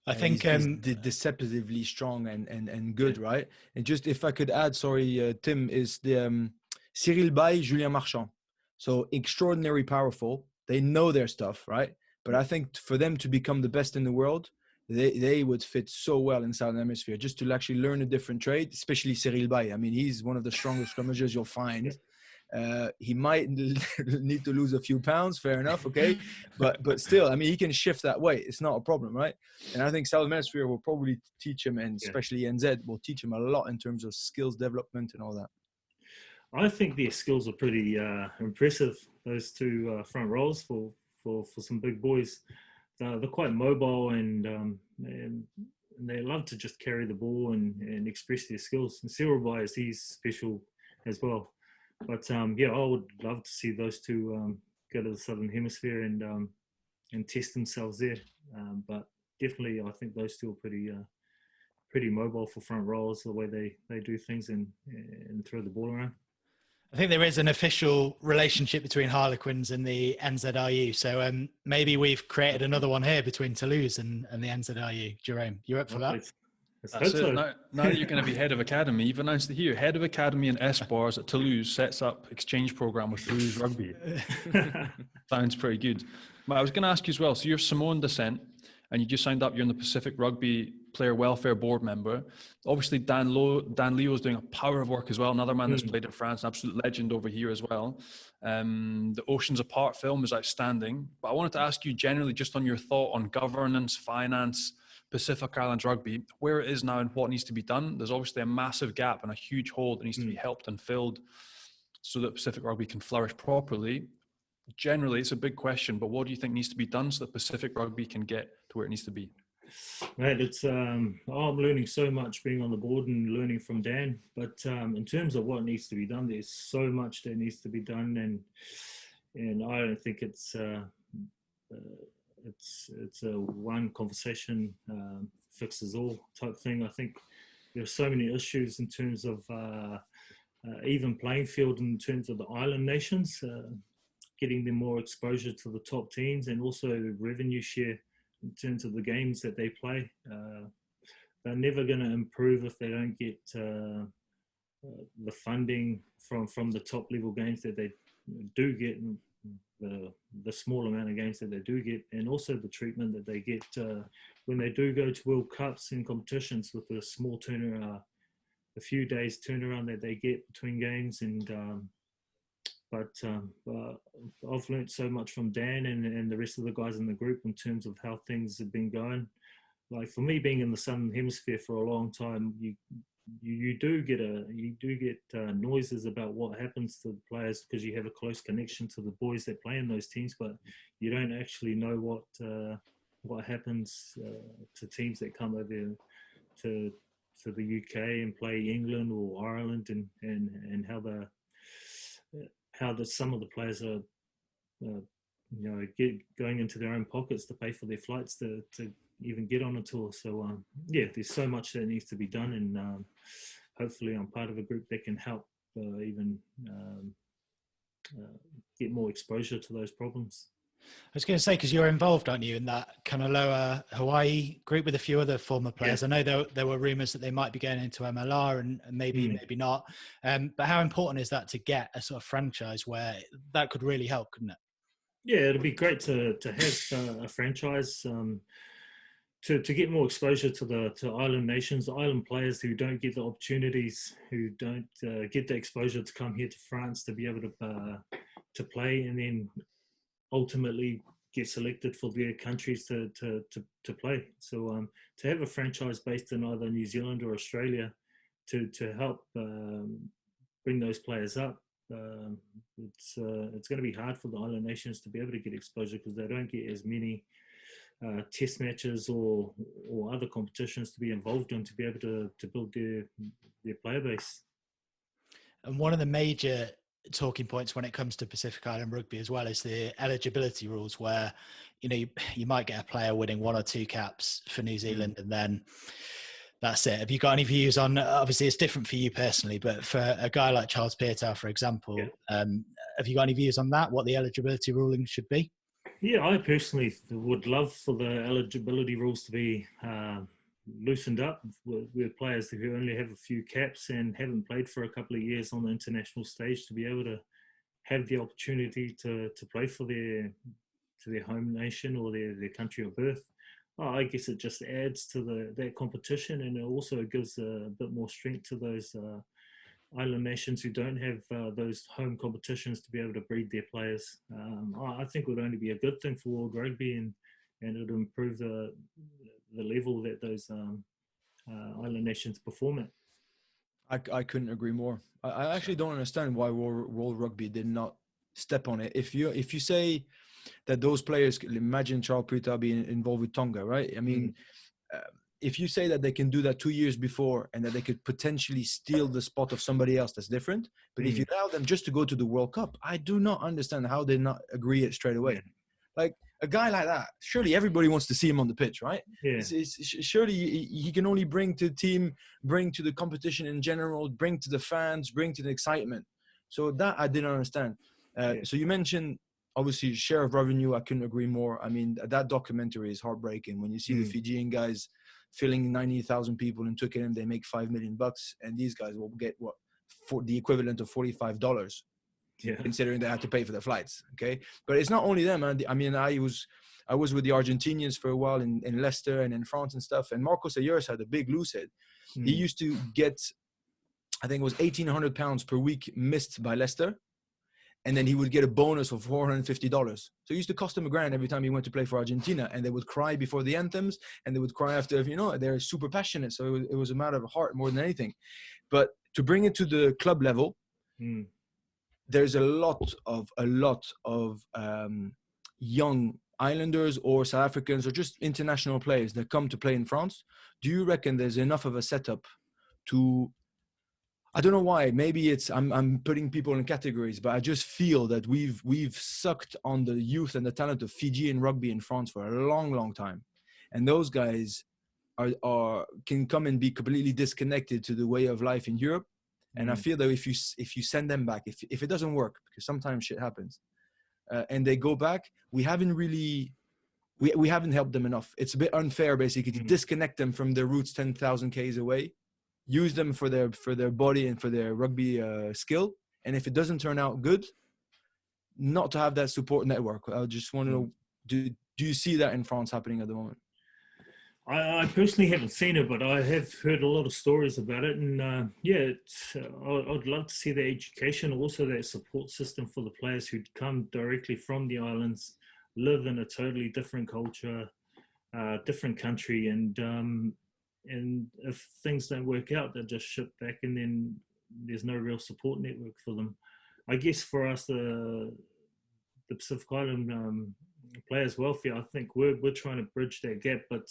I think he's deceptively strong and good, right? And just if I could add, sorry, Tim, is the Cyril Bay, Julien Marchand. So extraordinary powerful. They know their stuff, right? But I think for them to become the best in the world, they would fit so well in Southern Hemisphere, just to actually learn a different trade, especially Cyril Bay. I mean, he's one of the strongest scrummagers you'll find. He might need to lose a few pounds, fair enough, okay? But still, I mean, he can shift that weight. It's not a problem, right? And I think Southern Hemisphere will probably teach him, and especially NZ will teach him a lot in terms of skills development and all that. I think their skills are pretty impressive, those two front rows for some big boys. They're quite mobile and they love to just carry the ball and express their skills. And Cyril Bay, he's special as well. But I would love to see those two go to the Southern Hemisphere and test themselves there. But definitely, I think those two are pretty mobile for front rows, the way they do things and throw the ball around. I think there is an official relationship between Harlequins and the NZRU. So maybe we've created another one here between Toulouse and the NZRU. Jerome, you're up for that? That's it. Now that you're going to be head of academy, you've announced it here. Head of academy and S-Bars at Toulouse sets up exchange program with Toulouse Rugby. Sounds pretty good. But I was going to ask you as well. So you're Samoan descent, and you just signed up. You're in the Pacific Rugby Player Welfare Board member. Obviously, Dan Leo is doing a power of work as well. Another man that's played in France, an absolute legend over here as well. The Oceans Apart film is outstanding. But I wanted to ask you generally just on your thought on governance, finance, Pacific Islands rugby, where it is now and what needs to be done. There's obviously a massive gap and a huge hole that needs to be helped and filled so that Pacific rugby can flourish properly. Generally, it's a big question, but what do you think needs to be done so that Pacific rugby can get to where it needs to be? Mate, it's I'm learning so much being on the board and learning from Dan. But in terms of what needs to be done, there's so much that needs to be done, and I don't think it's a one conversation fixes all type thing. I think there's so many issues in terms of even playing field in terms of the island nations, getting them more exposure to the top teams, and also revenue share in terms of the games that they play. They're never going to improve if they don't get the funding from the top level games that they do get, and the small amount of games that they do get, and also the treatment that they get when they do go to World Cups and competitions with a small turnaround, a few days turnaround that they get between games. And but I've learned so much from Dan and the rest of the guys in the group in terms of how things have been going. Like for me, being in the Southern Hemisphere for a long time, you do get noises about what happens to the players because you have a close connection to the boys that play in those teams, but you don't actually know what happens to teams that come over to the UK and play England or Ireland, and how some of the players are going into their own pockets to pay for their flights to even get on a tour. So there's so much that needs to be done, and hopefully I'm part of a group that can help get more exposure to those problems. I was going to say, because you're involved, aren't you, in that kind of lower Hawaii group with a few other former players? Yeah. I know there were rumours that they might be going into MLR and maybe not. But how important is that to get a sort of franchise where that could really help, couldn't it? Yeah, it'd be great to have a franchise to get more exposure to island nations, island players who don't get the opportunities, who don't get the exposure to come here to France to be able to play, and then ultimately get selected for their countries to play. So to have a franchise based in either New Zealand or Australia to help bring those players up, it's going to be hard for the island nations to be able to get exposure because they don't get as many test matches or other competitions to be involved in to be able to build their player base. And one of the major talking points when it comes to Pacific Island rugby as well is the eligibility rules, where you might get a player winning 1 or 2 caps for New Zealand and then that's it. Have you got any views on, obviously it's different for you personally, but for a guy like Charles Pietau, for example, have you got any views on that, what the eligibility ruling should be? Yeah, I personally would love for the eligibility rules to be loosened up with players who only have a few caps and haven't played for a couple of years on the international stage to be able to have the opportunity to play for their home nation or their country of birth. I guess it just adds to that competition, and it also gives a bit more strength to those island nations who don't have those home competitions to be able to breed their players. I think it would only be a good thing for world rugby, and it would improve the level that those island nations perform at. I couldn't agree more. I actually don't understand why World Rugby did not step on it. If you say that those players, imagine Charles Pietau being involved with Tonga, right? I mean, if you say that they can do that 2 years before and that they could potentially steal the spot of somebody else, that's different. But if you allow them just to go to the World Cup, I do not understand how they not agree it straight away. Like a guy like that, surely everybody wants to see him on the pitch, right? Yeah. Surely he can only bring to the team, bring to the competition in general, bring to the fans, bring to the excitement. So that I didn't understand. So you mentioned, obviously, share of revenue. I couldn't agree more. I mean, that documentary is heartbreaking when you see the Fijian guys filling 90,000 people in Twickenham. They make $5 million, and these guys will get for the equivalent of $45. Considering they had to pay for their flights. Okay, but it's not only them. I mean, I was with the Argentinians for a while in Leicester and in France and stuff. And Marcos Ayers had a big loose head. He used to get, I think it was £1,800 per week missed by Leicester, and then he would get a bonus of $450. So it used to cost him $1,000 every time he went to play for Argentina. And they would cry before the anthems, and they would cry after. They're super passionate. So it was a matter of heart more than anything. But to bring it to the club level. There's a lot of young Islanders or South Africans or just international players that come to play in France. Do you reckon there's enough of a setup to? I don't know why. Maybe it's I'm putting people in categories, but I just feel that we've sucked on the youth and the talent of Fijian rugby in France for a long time, and those guys can come and be completely disconnected to the way of life in Europe. And I feel that if you send them back, if it doesn't work, because sometimes shit happens, and they go back, we haven't really we haven't helped them enough. It's a bit unfair, basically, to disconnect them from their roots 10,000 k's away, use them for their body and for their rugby skill, and if it doesn't turn out good, not to have that support network. I just want to know, do you see that in France happening at the moment? I personally haven't seen it, but I have heard a lot of stories about it. And I'd love to see the education, also that support system for the players who come directly from the islands, live in a totally different culture, different country. And if things don't work out, they're just shipped back, and then there's no real support network for them. I guess for us, the Pacific Island players' welfare, I think we're trying to bridge that gap, but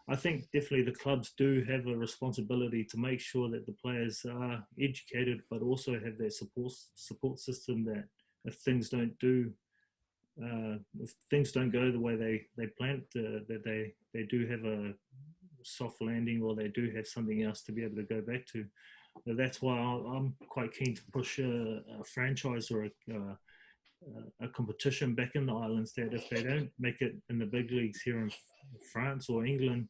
I think definitely the clubs do have a responsibility to make sure that the players are educated, but also have that support system that if things don't go the way they planned, that they do have a soft landing, or they do have something else to be able to go back to. So that's why I'm quite keen to push a franchise or a competition back in the islands, that if they don't make it in the big leagues here in France or England,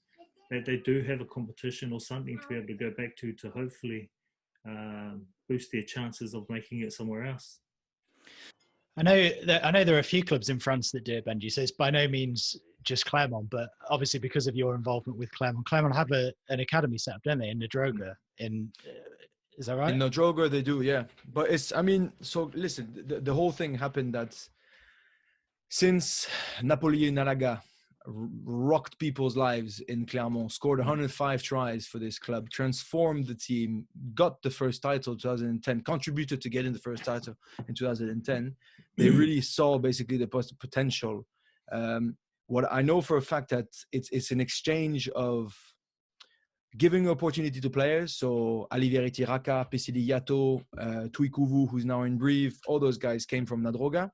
that they do have a competition or something to be able to go back to hopefully boost their chances of making it somewhere else. I know there are a few clubs in France that do it, Benji, so it's by no means just Clermont, but obviously because of your involvement with Clermont have an academy set up, don't they, in Nadroga? Is that right? In Nadroga they do, yeah. But so listen, the whole thing happened that since Napoleon Nalaga rocked people's lives in Clermont, scored 105 tries for this club, transformed the team, got the first title in 2010, contributed to getting the first title in 2010. They really saw basically the potential. What I know for a fact that it's an exchange of giving opportunity to players. So Aliveriti Raka, Pesili Yato, Tuikuvu, who's now in Brive, all those guys came from Nadroga.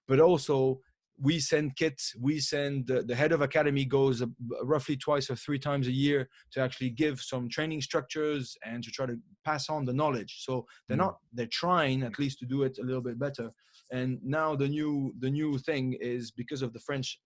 But also we send kits, the head of academy goes roughly twice or three times a year to actually give some training structures and to try to pass on the knowledge. So they're trying at least to do it a little bit better. And now the new thing is, because of the French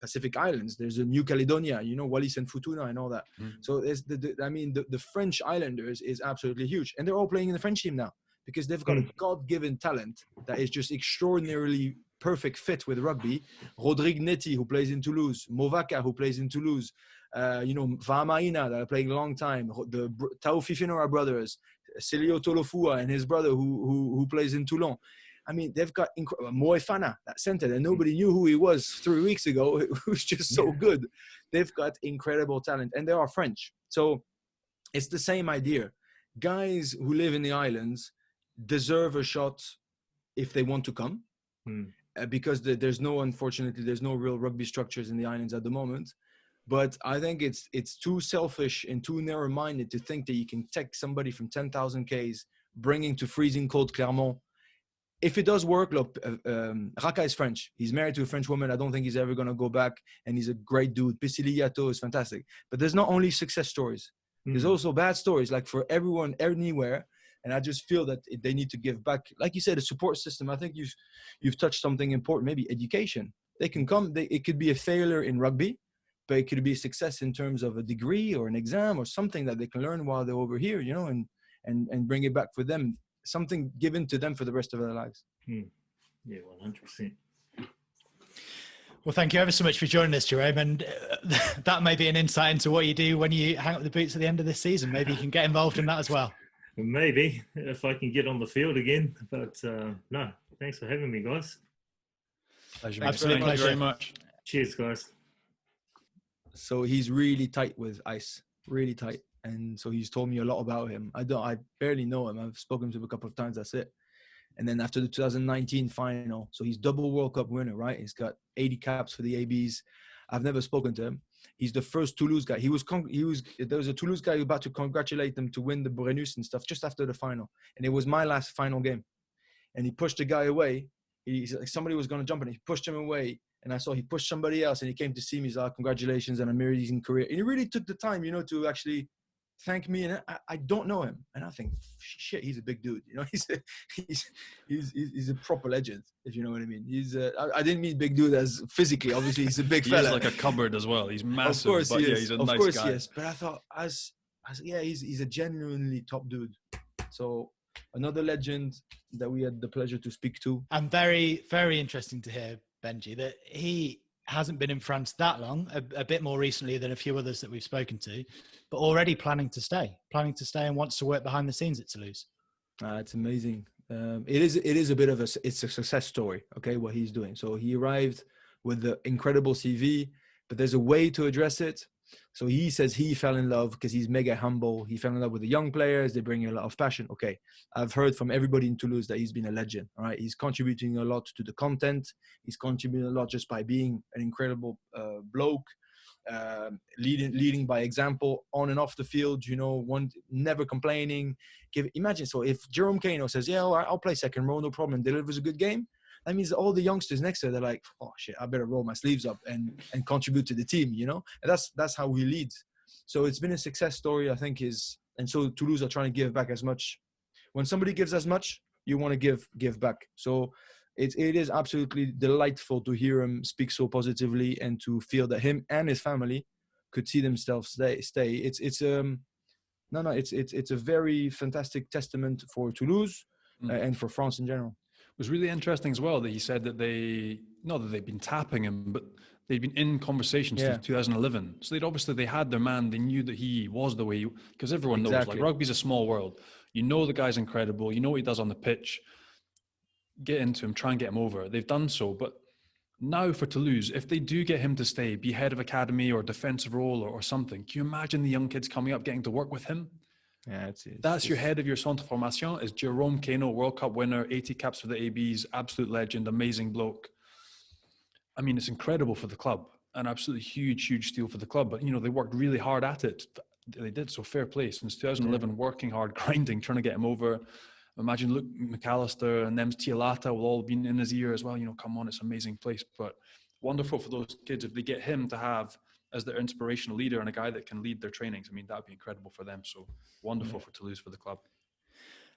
Pacific Islands, there's a New Caledonia, Wallis and Futuna and all that. So there's the French Islanders is absolutely huge, and they're all playing in the French team now because they've got a God-given talent that is just extraordinarily perfect fit with rugby. Rodrigue Netti, who plays in Toulouse, Movaka, who plays in Toulouse, Vahamaina, that are playing a long time, the Tao Fifinora brothers, Celio Tolofua and his brother who plays in Toulon. I mean, they've got Moefana, that center, and nobody knew who he was 3 weeks ago. It was just so good. They've got incredible talent, and they are French. So it's the same idea. Guys who live in the islands deserve a shot if they want to come, because unfortunately, there's no real rugby structures in the islands at the moment. But I think it's too selfish and too narrow-minded to think that you can take somebody from 10,000 Ks, bringing to freezing cold Clermont. If it does work, look, Raka is French. He's married to a French woman. I don't think he's ever going to go back. And he's a great dude. Pisili Yato is fantastic. But there's not only success stories. There's also bad stories, like for everyone, anywhere. And I just feel that they need to give back. Like you said, a support system. I think you've touched something important, maybe education. They can come. It could be a failure in rugby, but it could be a success in terms of a degree or an exam or something that they can learn while they're over here, and bring it back for them. Something given to them for the rest of their lives. Yeah, 100%. Well, thank you ever so much for joining us, Jerome. And that may be an insight into what you do when you hang up the boots at the end of this season. Maybe you can get involved in that as well. Maybe, if I can get on the field again. But no, thanks for having me, guys. Pleasure. Absolute pleasure. Thank you very much. Cheers, guys. So he's really tight with Ice, really tight. And so he's told me a lot about him. I barely know him. I've spoken to him a couple of times. That's it. And then after the 2019 final, so he's double World Cup winner, right? He's got 80 caps for the ABs. I've never spoken to him. He's the first Toulouse guy. There was a Toulouse guy who was about to congratulate them to win the Brennus and stuff just after the final. And it was my last final game. And he pushed the guy away. He's like, somebody was going to jump on him. He pushed him away. And I saw he pushed somebody else, and he came to see me. He's like, congratulations on an amazing career. And he really took the time, to actually thank me, and I don't know him, and I think, shit, he's a big dude. You know, he's a proper legend, if you know what I mean. I didn't mean big dude as physically. Obviously, he's a big He fella. is like a cupboard as well. He's massive. Of course but he yeah, is. he's a Of nice course guy. he is. But I thought, he's a genuinely top dude. So another legend that we had the pleasure to speak to. And very, very interesting to hear, Benji, that he hasn't been in France that long, a bit more recently than a few others that we've spoken to, but already planning to stay and wants to work behind the scenes at Toulouse. It's amazing. It is a bit of it's a success story. Okay, what he's doing. So he arrived with the incredible CV, but there's a way to address it. So he says he fell in love because he's mega humble. He fell in love with the young players. They bring a lot of passion. Okay, I've heard from everybody in Toulouse that he's been a legend. All right, he's contributing a lot to the content. He's contributing a lot just by being an incredible bloke, leading by example on and off the field. You know, never complaining. Imagine, so if Jerome Kaino says, "Yeah, I'll play second row, no problem," and delivers a good game. That means all the youngsters next to her, they're like, oh shit, I better roll my sleeves up and contribute to the team, you know? And that's how he leads. So it's been a success story, I think, and so Toulouse are trying to give back as much. When somebody gives as much, you want to give back. So it is absolutely delightful to hear him speak so positively and to feel that him and his family could see themselves stay. It's a very fantastic testament for Toulouse and for France in general. It was really interesting as well that he said that not that they've been tapping him, but they'd been in conversations since 2011. So they had their man. They knew that he was the way, because everyone knows, like, rugby's a small world. You know the guy's incredible. You know what he does on the pitch. Get into him, try and get him over. They've done so. But now for Toulouse, if they do get him to stay, be head of academy or defensive role or something, can you imagine the young kids coming up getting to work with him? Yeah, That's your head of your centre formation is Jerome Kaino, World Cup winner, 80 caps for the ABs, absolute legend, amazing bloke. I mean, it's incredible for the club, an absolutely huge steal for the club. But, you know, they worked really hard at it. They did, so fair play. Since 2011, working hard, grinding, trying to get him over. Imagine Luke McAllister and them's Tialata will all be in his ear as well. You know, come on, it's an amazing place. But wonderful for those kids if they get him to have as their inspirational leader and a guy that can lead their trainings. I mean, that would be incredible for them. So wonderful for Toulouse, for the club.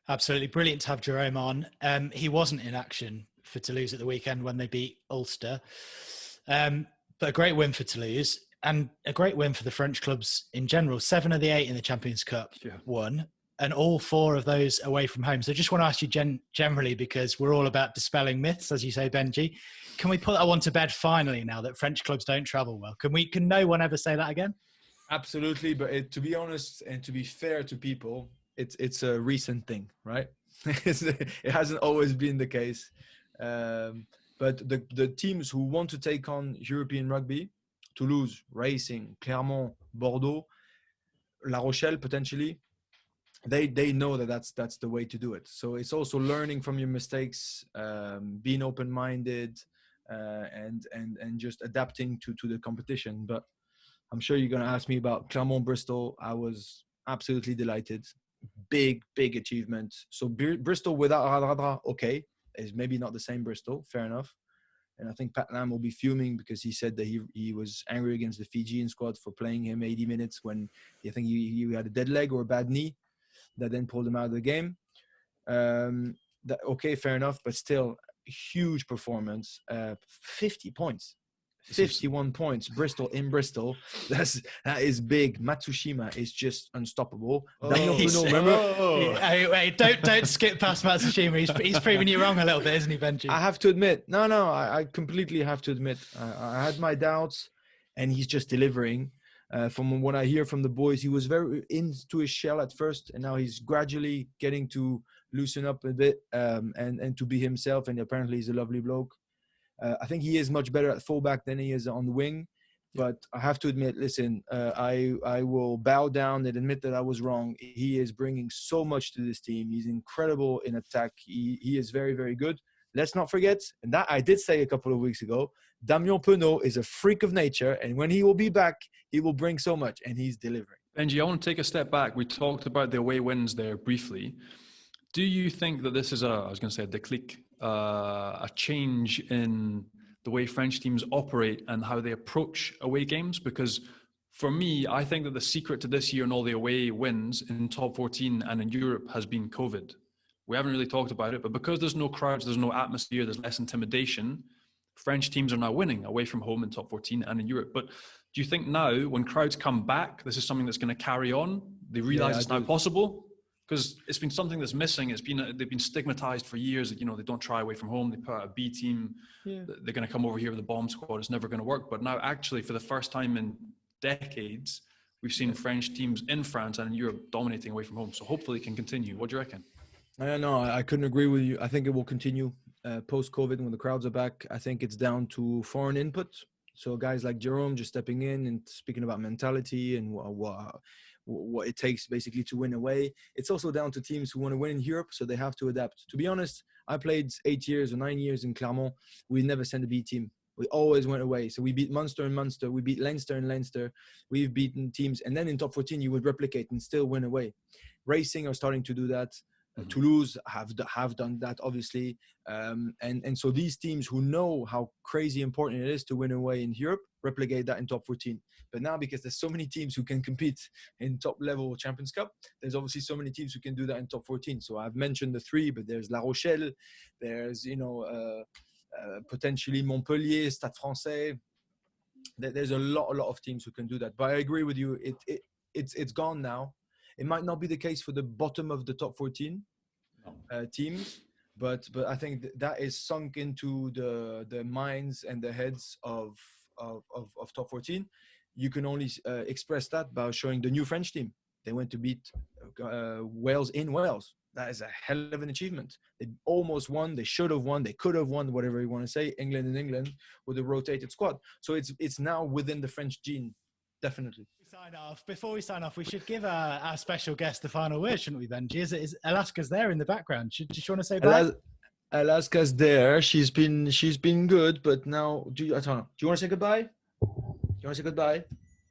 Absolutely brilliant to have Jerome on. He wasn't in action for Toulouse at the weekend when they beat Ulster. But a great win for Toulouse and a great win for the French clubs in general. 7 of the 8 in the Champions Cup won, and all 4 of those away from home. So I just want to ask you generally, because we're all about dispelling myths, as you say, Benji. Can we put that one to bed finally now that French clubs don't travel well? Can no one ever say that again? Absolutely. But to be honest and to be fair to people, it's a recent thing, right? It hasn't always been the case. But the teams who want to take on European rugby, Toulouse, Racing, Clermont, Bordeaux, La Rochelle potentially, they know that's the way to do it. So it's also learning from your mistakes, being open-minded, and just adapting to the competition. But I'm sure you're going to ask me about Clermont Bristol. I was absolutely delighted. Big achievement. So Bristol without Radradra, okay, is maybe not the same Bristol, fair enough. And I think Pat Lam will be fuming because he said that he was angry against the Fijian squad for playing him 80 minutes when I think he had a dead leg or a bad knee that then pulled him out of the game. Okay, fair enough, but still huge performance. 50 points. 51 points. Bristol in Bristol. That is big. Matsushima is just unstoppable. Wait, don't skip past Matsushima. He's proving you wrong a little bit, isn't he, Benji? I have to admit. I completely have to admit. I had my doubts, and he's just delivering. From what I hear from the boys, he was very into his shell at first, and now he's gradually getting to loosen up a bit and to be himself. And apparently, he's a lovely bloke. I think he is much better at fullback than he is on the wing. But I have to admit, listen, I will bow down and admit that I was wrong. He is bringing so much to this team. He's incredible in attack. He is very, very good. Let's not forget, and that I did say a couple of weeks ago, Damien Penaud is a freak of nature. And when he will be back, he will bring so much, and he's delivering. Benji, I want to take a step back. We talked about the away wins there briefly. Do you think that this is a déclic, a change in the way French teams operate and how they approach away games? Because For me, I think that the secret to this year and all the away wins in top 14 and in Europe has been COVID. We haven't really talked about it, but because there's no crowds, there's no atmosphere, there's less intimidation, French teams are now winning away from home in top 14 and in Europe. But do you think now, when crowds come back, this is something that's going to carry on? They realize it's now possible? Because it's been something that's missing. They've been stigmatized for years that, they don't try away from home. They put out a B team. Yeah. They're going to come over here with a bomb squad. It's never going to work. But now, actually, for the first time in decades, we've seen French teams in France and in Europe dominating away from home. So hopefully it can continue. What do you reckon? No, I couldn't agree with you. I think it will continue post-COVID when the crowds are back. I think it's down to foreign input. So guys like Jerome just stepping in and speaking about mentality and what it takes basically to win away. It's also down to teams who want to win in Europe, so they have to adapt. To be honest, I played 8 years or 9 years in Clermont. We never sent a B team. We always went away. So we beat Munster and Munster. We beat Leinster and Leinster. We've beaten teams. And then in top 14, you would replicate and still win away. Racing are starting to do that. Toulouse have done that, obviously. And so these teams who know how crazy important it is to win away in Europe, replicate that in top 14. But now, because there's so many teams who can compete in top level Champions Cup, there's obviously so many teams who can do that in top 14. So I've mentioned the 3, but there's La Rochelle, there's, potentially Montpellier, Stade Francais. There's a lot of teams who can do that. But I agree with you. It's gone now. It might not be the case for the bottom of the top 14 teams, but I think that is sunk into the minds and the heads of top 14. You can only express that by showing the new French team. They went to beat Wales in Wales. That is a hell of an achievement. They almost won. They should have won. They could have won, whatever you want to say. England in England with a rotated squad. So it's now within the French gene, definitely. Before we sign off, we should give our special guest the final word, shouldn't we, Benji? Is Alaska's there in the background? Does she want to say bye? Alaska's there. She's been good, but now do you want to say goodbye? Do you want to say goodbye?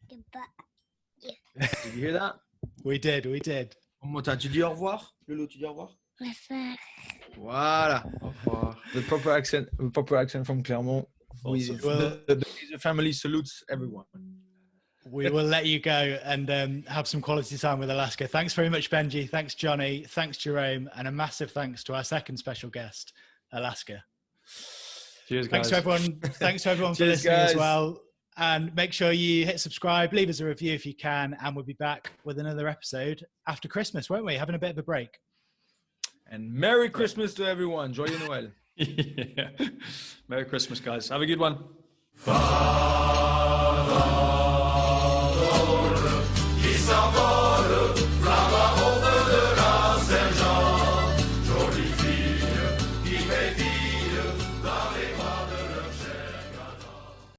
Goodbye. Yeah. Did you hear that? We did. One more time. Tu dis au revoir? Lolo, tu dis au revoir? Au revoir. Voilà. Au revoir. The proper accent from Clermont. Awesome. The family salutes everyone. We will let you go and have some quality time with Alaska. Thanks very much, Benji. Thanks, Johnny. Thanks, Jerome. And a massive thanks to our second special guest, Alaska. Cheers, guys. Thanks to everyone for listening as well. And make sure you hit subscribe, leave us a review if you can. And we'll be back with another episode after Christmas, won't we? Having a bit of a break. And Merry Christmas to everyone. Joyeux Noël. Yeah. Merry Christmas, guys. Have a good one.